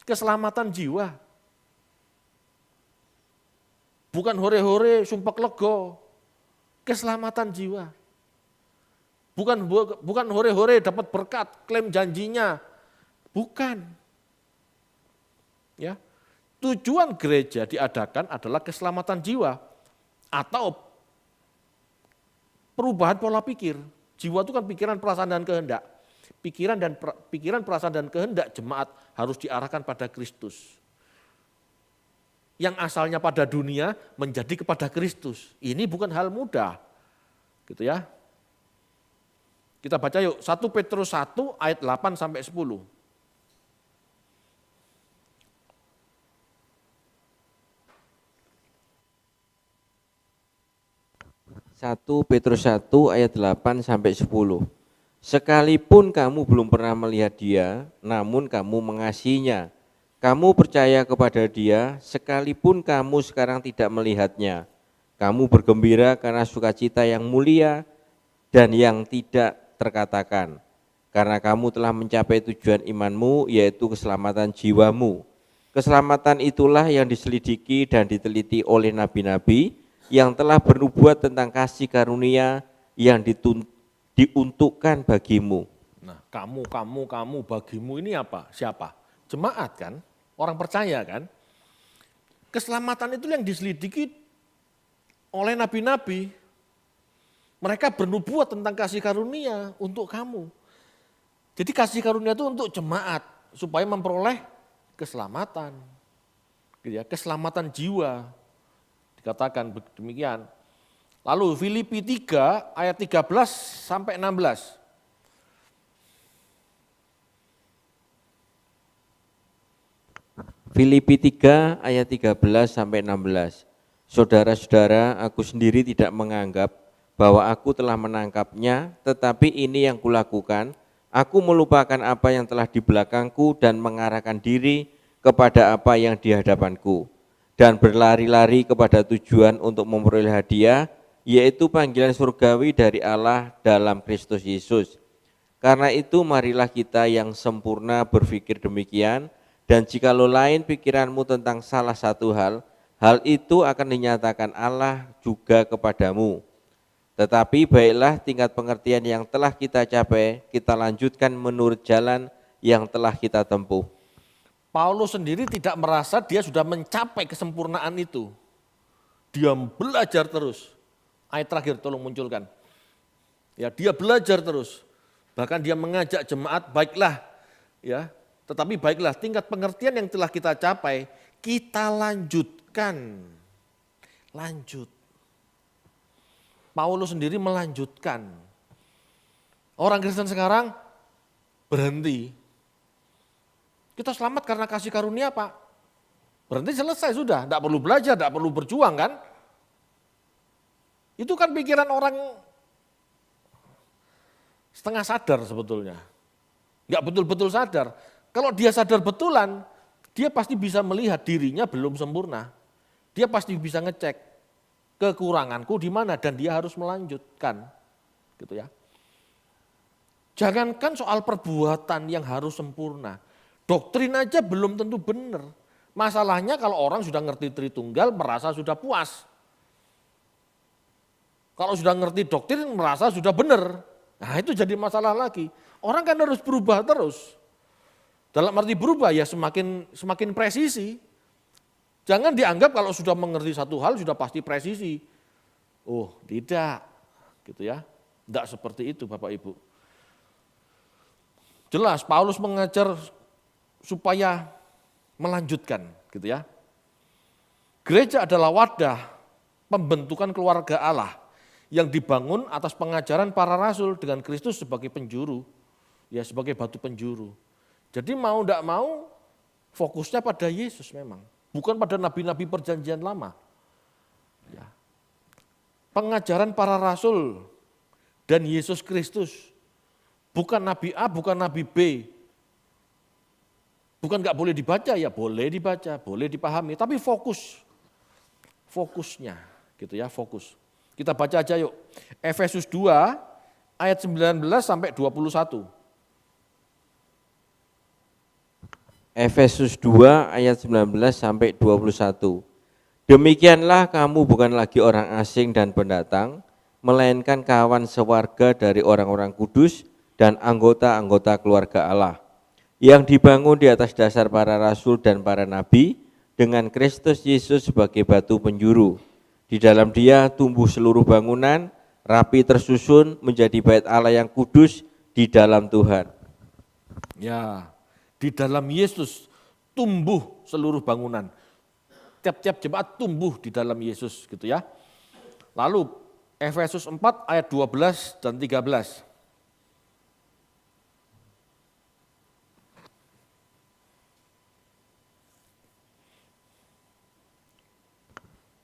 keselamatan jiwa. Bukan hore-hore, sumpek lego, keselamatan jiwa. Bukan hore-hore dapat berkat, klaim janjinya. Bukan. Ya. Tujuan gereja diadakan adalah keselamatan jiwa atau perubahan pola pikir. Jiwa itu kan pikiran, perasaan dan kehendak. Pikiran, perasaan dan kehendak jemaat harus diarahkan pada Kristus. Yang asalnya pada dunia menjadi kepada Kristus. Ini bukan hal mudah. Gitu ya. Kita baca yuk 1 Petrus 1 ayat 8 sampai 10. 1 Petrus 1 ayat 8 sampai 10. Sekalipun kamu belum pernah melihat dia, namun kamu mengasihinya. Kamu percaya kepada dia, sekalipun kamu sekarang tidak melihatnya. Kamu bergembira karena sukacita yang mulia dan yang tidak terkatakan. Karena kamu telah mencapai tujuan imanmu, yaitu keselamatan jiwamu. Keselamatan itulah yang diselidiki dan diteliti oleh nabi-nabi, yang telah bernubuat tentang kasih karunia yang diuntukkan bagimu. Nah, kamu, bagimu ini apa? Siapa? Jemaat kan? Orang percaya kan? Keselamatan itu yang diselidiki oleh nabi-nabi. Mereka bernubuat tentang kasih karunia untuk kamu. Jadi kasih karunia itu untuk jemaat, supaya memperoleh keselamatan. Keselamatan jiwa. Dikatakan demikian. Lalu Filipi 3 ayat 13 sampai 16. Filipi 3 ayat 13 sampai 16. Saudara-saudara, aku sendiri tidak menganggap bahwa aku telah menangkapnya, tetapi ini yang kulakukan, aku melupakan apa yang telah di belakangku dan mengarahkan diri kepada apa yang di hadapanku. Dan berlari-lari kepada tujuan untuk memperoleh hadiah, yaitu panggilan surgawi dari Allah dalam Kristus Yesus. Karena itu marilah kita yang sempurna berpikir demikian, dan jikalau lain pikiranmu tentang salah satu hal, hal itu akan dinyatakan Allah juga kepadamu. Tetapi baiklah tingkat pengertian yang telah kita capai, kita lanjutkan menurut jalan yang telah kita tempuh. Paulus sendiri tidak merasa dia sudah mencapai kesempurnaan itu. Dia belajar terus. Ayat terakhir tolong munculkan. Ya, dia belajar terus. Bahkan dia mengajak jemaat, baiklah, ya, tetapi baiklah tingkat pengertian yang telah kita capai, kita lanjutkan. Lanjut. Paulus sendiri melanjutkan. Orang Kristen sekarang berhenti. Kita selamat karena kasih karunia, Pak. Berhenti selesai sudah, tidak perlu belajar, tidak perlu berjuang kan. Itu kan pikiran orang setengah sadar sebetulnya. Enggak betul-betul sadar. Kalau dia sadar betulan, dia pasti bisa melihat dirinya belum sempurna. Dia pasti bisa ngecek kekuranganku di mana dan dia harus melanjutkan. Gitu ya. Jangankan soal perbuatan yang harus sempurna. Doktrin aja belum tentu benar. Masalahnya kalau orang sudah ngerti Tritunggal merasa sudah puas. Kalau sudah ngerti doktrin merasa sudah benar. Nah itu jadi masalah lagi. Orang kan harus berubah terus. Dalam arti berubah ya semakin presisi. Jangan dianggap kalau sudah mengerti satu hal sudah pasti presisi. Oh tidak, gitu ya. Tidak seperti itu Bapak Ibu. Jelas Paulus mengajar supaya melanjutkan, gitu ya. Gereja adalah wadah pembentukan keluarga Allah yang dibangun atas pengajaran para rasul dengan Kristus sebagai penjuru, ya sebagai batu penjuru. Jadi mau tidak mau fokusnya pada Yesus memang, bukan pada nabi-nabi perjanjian lama. Ya. Pengajaran para rasul dan Yesus Kristus, bukan nabi A, bukan nabi B. Bukan nggak boleh dibaca, ya boleh dibaca, boleh dipahami, tapi fokusnya gitu ya, fokus. Kita baca aja yuk, Efesus 2 ayat 19 sampai 21. Efesus 2 ayat 19 sampai 21. Demikianlah kamu bukan lagi orang asing dan pendatang, melainkan kawan sewarga dari orang-orang kudus dan anggota-anggota keluarga Allah, yang dibangun di atas dasar para rasul dan para nabi, dengan Kristus Yesus sebagai batu penjuru. Di dalam Dia tumbuh seluruh bangunan, rapi tersusun menjadi bait Allah yang kudus di dalam Tuhan. Ya, di dalam Yesus tumbuh seluruh bangunan. Tiap-tiap jemaat tumbuh di dalam Yesus gitu ya. Lalu Efesus 4 ayat 12 dan 13.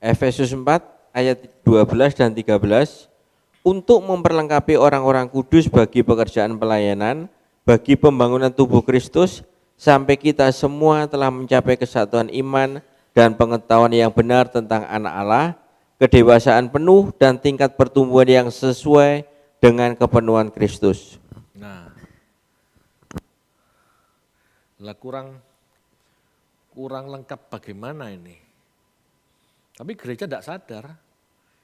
Efesus 4 ayat 12 dan 13, untuk memperlengkapi orang-orang kudus bagi pekerjaan pelayanan, bagi pembangunan tubuh Kristus, sampai kita semua telah mencapai kesatuan iman dan pengetahuan yang benar tentang anak Allah, kedewasaan penuh dan tingkat pertumbuhan yang sesuai dengan kepenuhan Kristus. Nah, lah kurang lengkap bagaimana ini? Tapi gereja tidak sadar,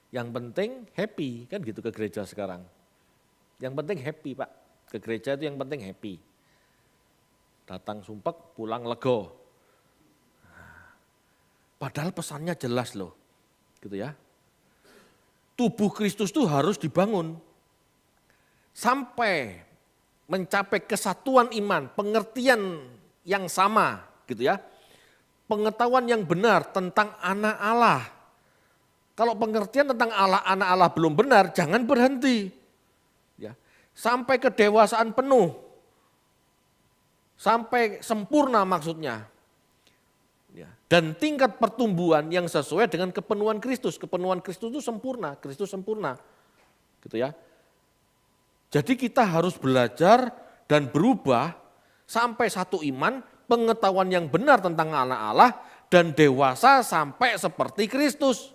yang penting happy, kan gitu ke gereja sekarang. Yang penting happy Pak, ke gereja itu yang penting happy. Datang sumpek, pulang lego. Padahal pesannya jelas loh, gitu ya. Tubuh Kristus itu harus dibangun sampai mencapai kesatuan iman, pengertian yang sama, gitu ya. Pengetahuan yang benar tentang anak Allah. Kalau pengertian tentang Allah, anak Allah belum benar, jangan berhenti. Ya, sampai kedewasaan penuh, sampai sempurna maksudnya. Ya, dan tingkat pertumbuhan yang sesuai dengan kepenuhan Kristus. Kepenuhan Kristus itu sempurna, Kristus sempurna. Gitu ya. Jadi kita harus belajar dan berubah sampai satu iman, pengetahuan yang benar tentang anak Allah, dan dewasa sampai seperti Kristus.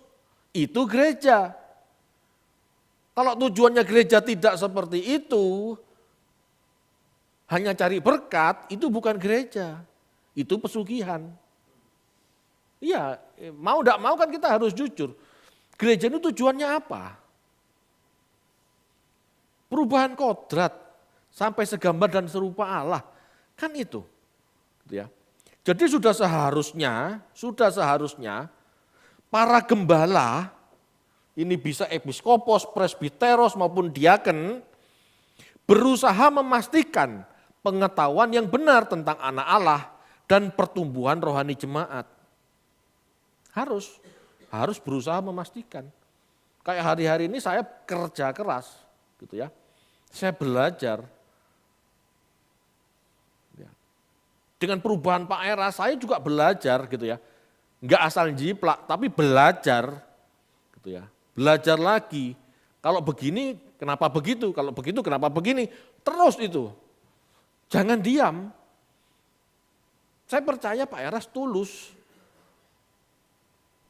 Itu gereja. Kalau tujuannya gereja tidak seperti itu, hanya cari berkat, itu bukan gereja. Itu pesugihan. Iya, mau tidak mau kan kita harus jujur. Gereja itu tujuannya apa? Perubahan kodrat sampai segambar dan serupa Allah. Kan itu. Gitu ya. Jadi sudah seharusnya para gembala, ini bisa episkopos, presbiteros maupun diaken, berusaha memastikan pengetahuan yang benar tentang anak Allah dan pertumbuhan rohani jemaat. Harus berusaha memastikan. Kayak hari-hari ini saya kerja keras, gitu ya. Saya belajar. Ya. Dengan perubahan Pak Era, saya juga belajar, gitu ya. Enggak asal jiplak, tapi belajar, gitu ya. Belajar lagi. Kalau begini, kenapa begitu? Kalau begitu, kenapa begini? Terus itu. Jangan diam. Saya percaya Pak Eras tulus.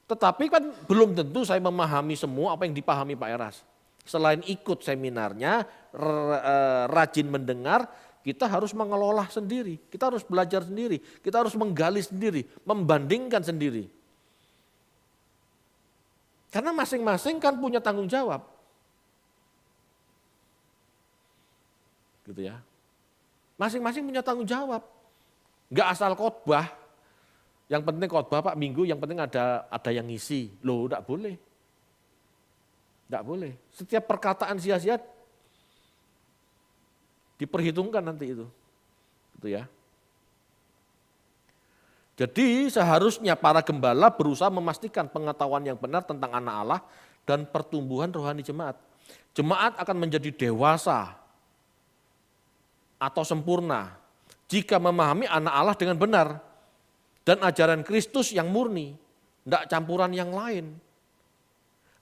Tetapi kan belum tentu saya memahami semua apa yang dipahami Pak Eras. Selain ikut seminarnya, rajin mendengar, kita harus mengelola sendiri. Kita harus belajar sendiri. Kita harus menggali sendiri, membandingkan sendiri. Karena masing-masing kan punya tanggung jawab. Gitu ya. Masing-masing punya tanggung jawab. Enggak asal khotbah. Yang penting khotbah Pak Minggu, yang penting ada yang ngisi. Loh, enggak boleh. Enggak boleh. Setiap perkataan sia-sia diperhitungkan nanti itu. Gitu ya. Jadi seharusnya para gembala berusaha memastikan pengetahuan yang benar tentang anak Allah dan pertumbuhan rohani jemaat. Jemaat akan menjadi dewasa atau sempurna jika memahami anak Allah dengan benar dan ajaran Kristus yang murni, tidak campuran yang lain.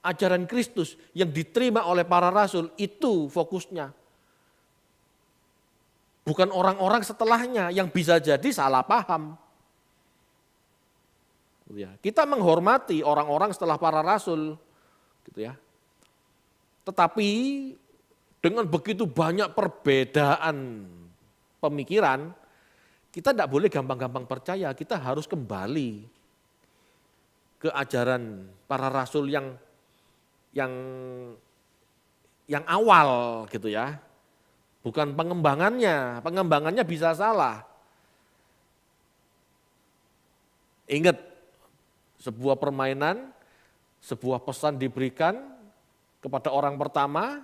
Ajaran Kristus yang diterima oleh para rasul itu fokusnya. Bukan orang-orang setelahnya yang bisa jadi salah paham. Kita menghormati orang-orang setelah para rasul, gitu ya. Tetapi dengan begitu banyak perbedaan pemikiran, kita tidak boleh gampang-gampang percaya, kita harus kembali ke ajaran para rasul yang awal gitu ya. Bukan pengembangannya bisa salah. Ingat, sebuah permainan, sebuah pesan diberikan kepada orang pertama,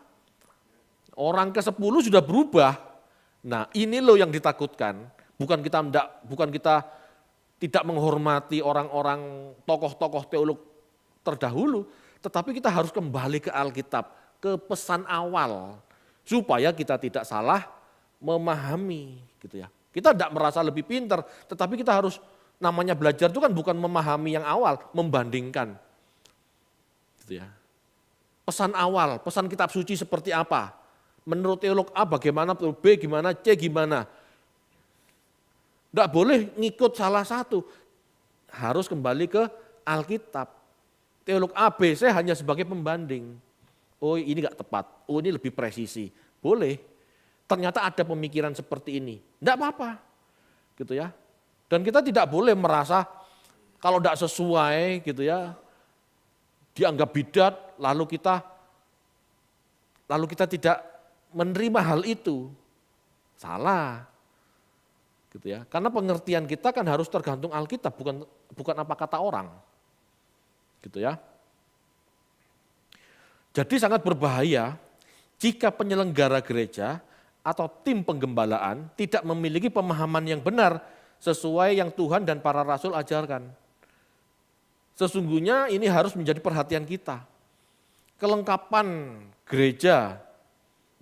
orang ke-10 sudah berubah. Nah, ini loh yang ditakutkan. Bukan kita tidak menghormati orang-orang tokoh-tokoh teolog terdahulu, tetapi kita harus kembali ke Alkitab, ke pesan awal, supaya kita tidak salah memahami, gitu ya. Kita tidak merasa lebih pintar, tetapi kita harus, namanya belajar itu kan bukan memahami yang awal, membandingkan, gitu ya. Pesan awal, pesan kitab suci seperti apa? Menurut teolog A bagaimana, menurut B gimana, C gimana? Tidak boleh ngikut salah satu, harus kembali ke Alkitab. Teolog A, B, C hanya sebagai pembanding. Oh ini enggak tepat, oh ini lebih presisi. Boleh, ternyata ada pemikiran seperti ini. Enggak apa-apa, gitu ya. Dan kita tidak boleh merasa kalau enggak sesuai gitu ya, dianggap bidat, lalu kita tidak menerima hal itu. Salah. Gitu ya. Karena pengertian kita kan harus tergantung Alkitab, bukan apa kata orang. Gitu ya. Jadi sangat berbahaya jika penyelenggara gereja atau tim penggembalaan tidak memiliki pemahaman yang benar sesuai yang Tuhan dan para rasul ajarkan. Sesungguhnya ini harus menjadi perhatian kita. Kelengkapan gereja,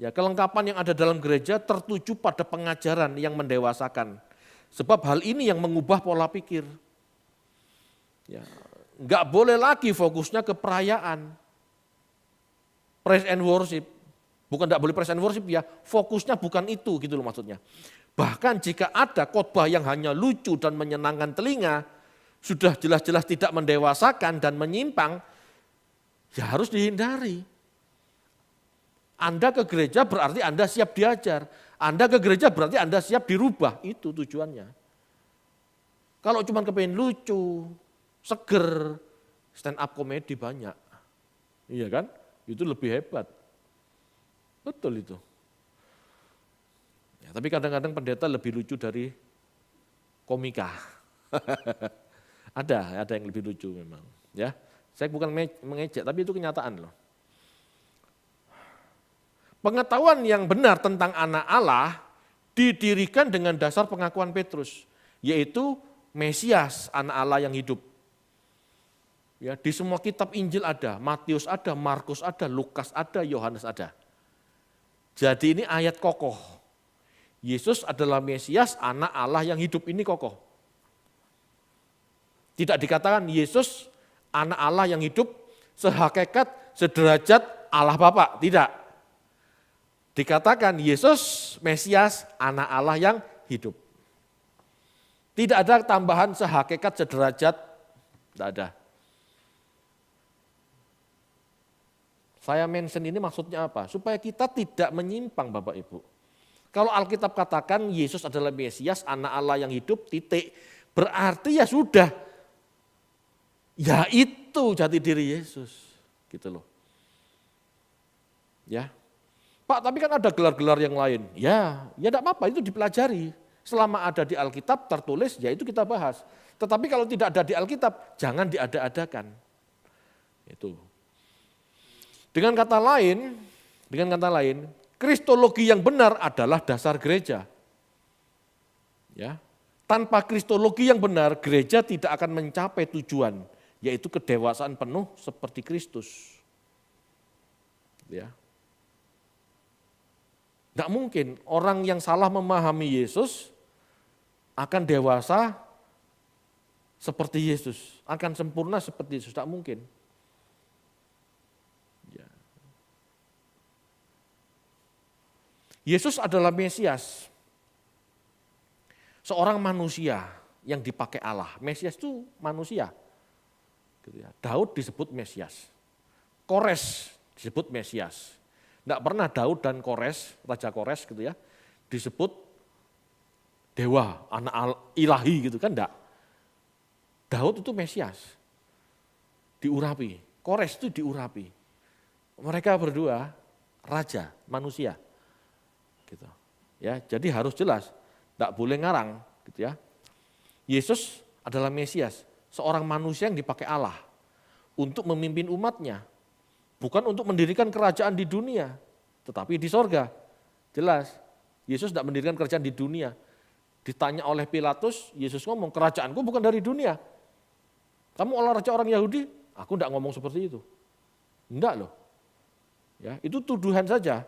ya, kelengkapan yang ada dalam gereja tertuju pada pengajaran yang mendewasakan. Sebab hal ini yang mengubah pola pikir. Ya, enggak boleh lagi fokusnya ke perayaan. Praise and worship. Bukan enggak boleh praise and worship ya, fokusnya bukan itu gitu loh maksudnya. Bahkan jika ada khotbah yang hanya lucu dan menyenangkan telinga, sudah jelas-jelas tidak mendewasakan dan menyimpang, ya harus dihindari. Anda ke gereja berarti Anda siap diajar. Anda ke gereja berarti Anda siap dirubah. Itu tujuannya. Kalau cuma kepengen lucu, seger, stand up komedi banyak. Iya kan? Itu lebih hebat. Betul itu. Ya, tapi kadang-kadang pendeta lebih lucu dari komika. Ada yang lebih lucu memang. Ya, saya bukan mengejek, tapi itu kenyataan loh. Pengetahuan yang benar tentang anak Allah didirikan dengan dasar pengakuan Petrus, yaitu Mesias, anak Allah yang hidup. Ya, di semua kitab Injil ada, Matius ada, Markus ada, Lukas ada, Yohanes ada. Jadi ini ayat kokoh. Yesus adalah Mesias, anak Allah yang hidup, ini kokoh. Tidak dikatakan Yesus anak Allah yang hidup sehakikat, sederajat Allah Bapa, tidak. Dikatakan Yesus Mesias, anak Allah yang hidup. Tidak ada tambahan sehakikat, sederajat, tidak ada. Saya mention ini maksudnya apa? Supaya kita tidak menyimpang Bapak Ibu. Kalau Alkitab katakan Yesus adalah Mesias, anak Allah yang hidup, titik. Berarti ya sudah. Ya itu jati diri Yesus. Gitu loh. Ya. Pak, tapi kan ada gelar-gelar yang lain. Ya tidak apa-apa, itu dipelajari. Selama ada di Alkitab tertulis, ya itu kita bahas. Tetapi kalau tidak ada di Alkitab, jangan diada-adakan. Itu. Dengan kata lain, kristologi yang benar adalah dasar gereja. Ya. Tanpa kristologi yang benar, gereja tidak akan mencapai tujuan, yaitu kedewasaan penuh seperti Kristus. Ya. Tidak mungkin orang yang salah memahami Yesus akan dewasa seperti Yesus, akan sempurna seperti Yesus, tidak mungkin. Yesus adalah Mesias, seorang manusia yang dipakai Allah. Mesias itu manusia. Gitu ya. Daud disebut Mesias, Kores disebut Mesias. Tidak pernah Daud dan Kores, Raja Kores gitu ya, disebut dewa, anak ilahi gitu kan, enggak. Daud itu Mesias, diurapi. Kores itu diurapi. Mereka berdua raja, manusia. Gitu. Ya, jadi harus jelas, tidak boleh ngarang, gitu ya. Yesus adalah Mesias, seorang manusia yang dipakai Allah untuk memimpin umatnya, bukan untuk mendirikan kerajaan di dunia, tetapi di sorga. Jelas, Yesus tidak mendirikan kerajaan di dunia. Ditanya oleh Pilatus, Yesus ngomong, kerajaanku bukan dari dunia. Kamu raja orang Yahudi, aku tidak ngomong seperti itu. Enggak loh. Ya, itu tuduhan saja.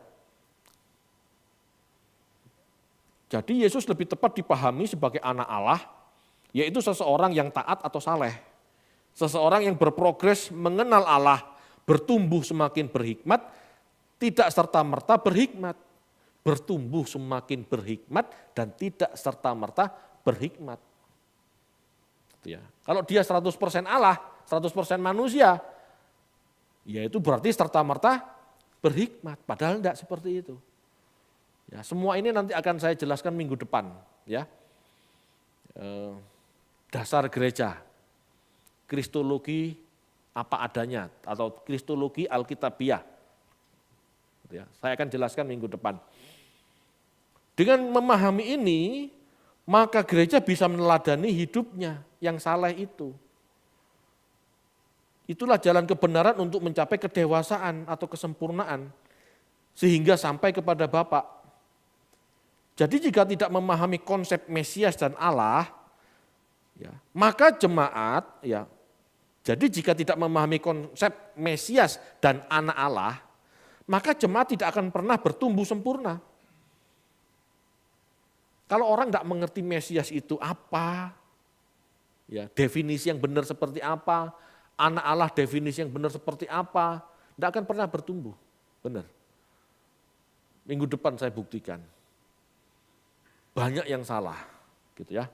Jadi Yesus lebih tepat dipahami sebagai anak Allah, yaitu seseorang yang taat atau saleh. Seseorang yang berprogres mengenal Allah, bertumbuh semakin berhikmat, tidak serta-merta berhikmat. Bertumbuh semakin berhikmat dan tidak serta-merta berhikmat. Ya. Kalau dia 100% Allah, 100% manusia, ya itu berarti serta-merta berhikmat. Padahal tidak seperti itu. Ya, semua ini nanti akan saya jelaskan minggu depan, ya. Dasar gereja, kristologi apa adanya atau kristologi Alkitabiah. Ya, saya akan jelaskan minggu depan. Dengan memahami ini, maka gereja bisa meneladani hidupnya yang saleh itu. Itulah jalan kebenaran untuk mencapai kedewasaan atau kesempurnaan sehingga sampai kepada Bapa. Jadi jika tidak memahami konsep Mesias dan Allah, ya, maka jemaat, ya, jadi jika tidak memahami konsep Mesias dan anak Allah, maka jemaat tidak akan pernah bertumbuh sempurna. Kalau orang tidak mengerti Mesias itu apa, ya, definisi yang benar seperti apa, anak Allah definisi yang benar seperti apa, tidak akan pernah bertumbuh, benar. Minggu depan saya buktikan. Banyak yang salah, gitu ya.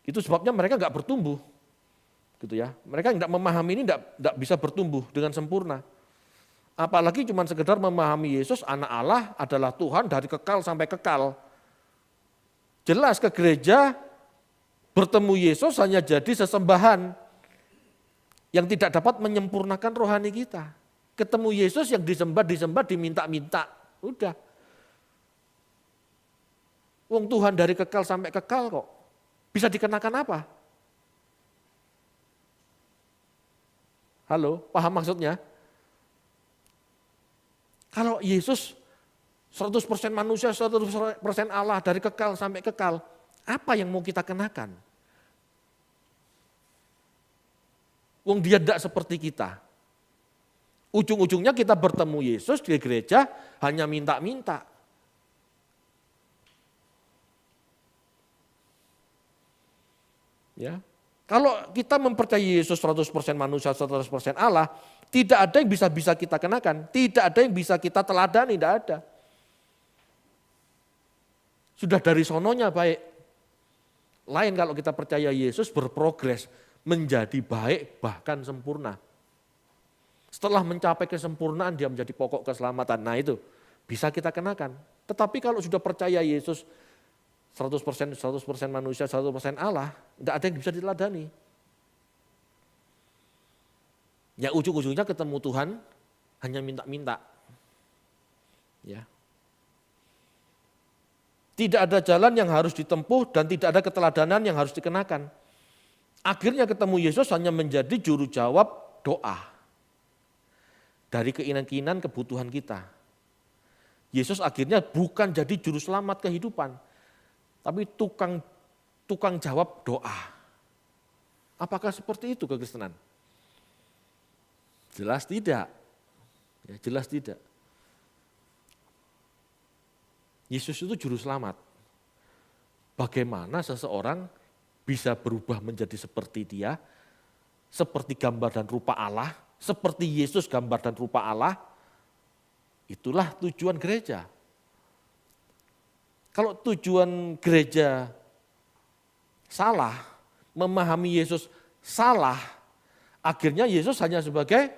Itu sebabnya mereka nggak bertumbuh, gitu ya. Mereka tidak memahami ini, tidak bisa bertumbuh dengan sempurna. Apalagi cuma sekedar memahami Yesus anak Allah adalah Tuhan dari kekal sampai kekal. Jelas ke gereja Bertemu Yesus hanya jadi sesembahan yang tidak dapat menyempurnakan rohani kita. Ketemu Yesus yang disembah, diminta-minta. Udah. Wong Tuhan dari kekal sampai kekal kok. Bisa dikenakan apa? Halo, paham maksudnya? Kalau Yesus 100% manusia, 100% Allah dari kekal sampai kekal, apa yang mau kita kenakan? Wong dia tidak seperti kita. Ujung-ujungnya kita bertemu Yesus di gereja hanya minta-minta. Ya. Kalau kita mempercayai Yesus 100% manusia, 100% Allah, tidak ada yang bisa kita kenakan, tidak ada yang bisa kita teladani, tidak ada. Sudah dari sononya baik. Lain kalau kita percaya Yesus berprogres menjadi baik bahkan sempurna. Setelah mencapai kesempurnaan dia menjadi pokok keselamatan. Nah itu bisa kita kenakan. Tetapi kalau sudah percaya Yesus 100% manusia, 100% Allah, tidak ada yang bisa diteladani. Ya ujung-ujungnya ketemu Tuhan hanya minta-minta. Ya. Tidak ada jalan yang harus ditempuh dan tidak ada keteladanan yang harus dikenakan. Akhirnya ketemu Yesus hanya menjadi juru jawab doa. Dari keinginan-keinginan kebutuhan kita. Yesus akhirnya bukan jadi juru selamat kehidupan. Tapi tukang jawab doa. Apakah seperti itu kekristenan? Jelas tidak. Ya, jelas tidak. Yesus itu juru selamat. Bagaimana seseorang bisa berubah menjadi seperti dia, seperti gambar dan rupa Allah, seperti Yesus gambar dan rupa Allah, itulah tujuan gereja. Kalau tujuan gereja salah, memahami Yesus salah, akhirnya Yesus hanya sebagai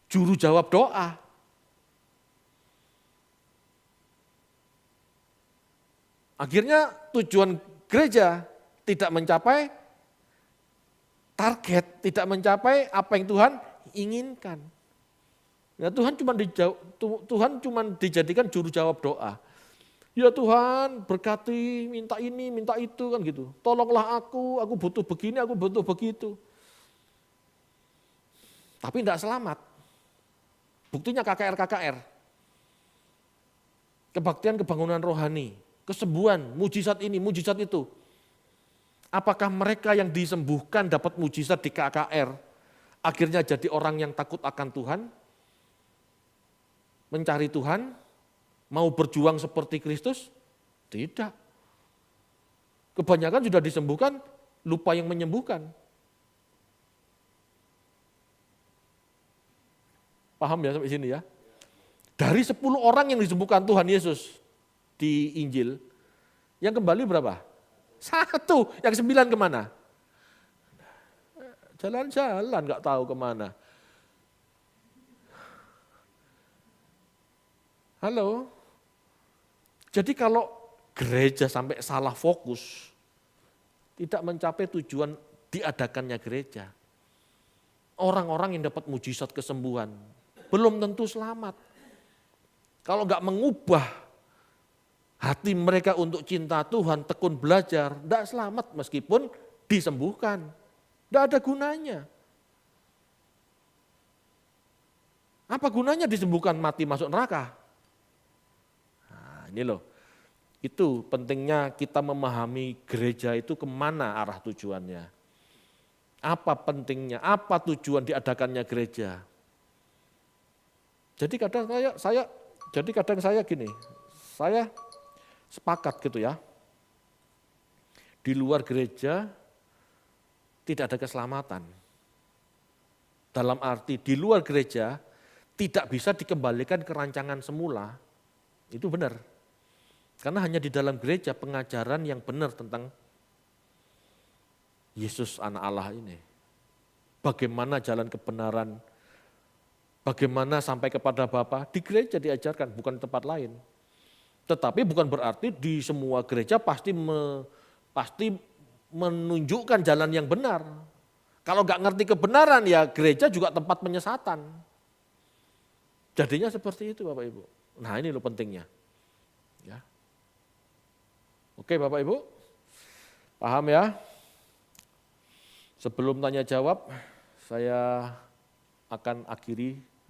juru jawab doa. Akhirnya tujuan gereja tidak mencapai target, tidak mencapai apa yang Tuhan inginkan. Ya, Tuhan cuma dijadikan juru jawab doa. Ya Tuhan berkati, minta ini, minta itu kan gitu. Tolonglah aku butuh begini, aku butuh begitu. Tapi tidak selamat. Buktinya KKR. Kebaktian kebangunan rohani, kesembuhan, mujizat ini, mujizat itu. Apakah mereka yang disembuhkan dapat mujizat di KKR, akhirnya jadi orang yang takut akan Tuhan, mencari Tuhan, mau berjuang seperti Kristus? Tidak. Kebanyakan sudah disembuhkan, lupa yang menyembuhkan. Paham ya sampai sini ya? Dari 10 orang yang disembuhkan Tuhan Yesus di Injil, yang kembali berapa? 1, yang 9 kemana? Jalan-jalan gak tahu kemana. Halo? Jadi kalau gereja sampai salah fokus, tidak mencapai tujuan diadakannya gereja. Orang-orang yang dapat mujizat kesembuhan, belum tentu selamat. Kalau enggak mengubah hati mereka untuk cinta Tuhan, tekun belajar, enggak selamat meskipun disembuhkan. Enggak ada gunanya. Apa gunanya disembuhkan mati masuk neraka? Nah, ini loh, itu pentingnya kita memahami gereja itu kemana arah tujuannya. Apa pentingnya, apa tujuan diadakannya gereja. Jadi kadang saya gini, saya sepakat gitu ya. Di luar gereja tidak ada keselamatan. Dalam arti di luar gereja tidak bisa dikembalikan ke rancangan semula. Itu benar. Karena hanya di dalam gereja pengajaran yang benar tentang Yesus anak Allah ini. Bagaimana jalan kebenaran, bagaimana sampai kepada Bapa, di gereja diajarkan, bukan tempat lain. Tetapi bukan berarti di semua gereja pasti menunjukkan jalan yang benar. Kalau nggak ngerti kebenaran ya gereja juga tempat penyesatan. Jadinya seperti itu Bapak Ibu. Nah ini loh pentingnya. Ya. Oke Bapak Ibu, paham ya? Sebelum tanya jawab, saya akan akhiri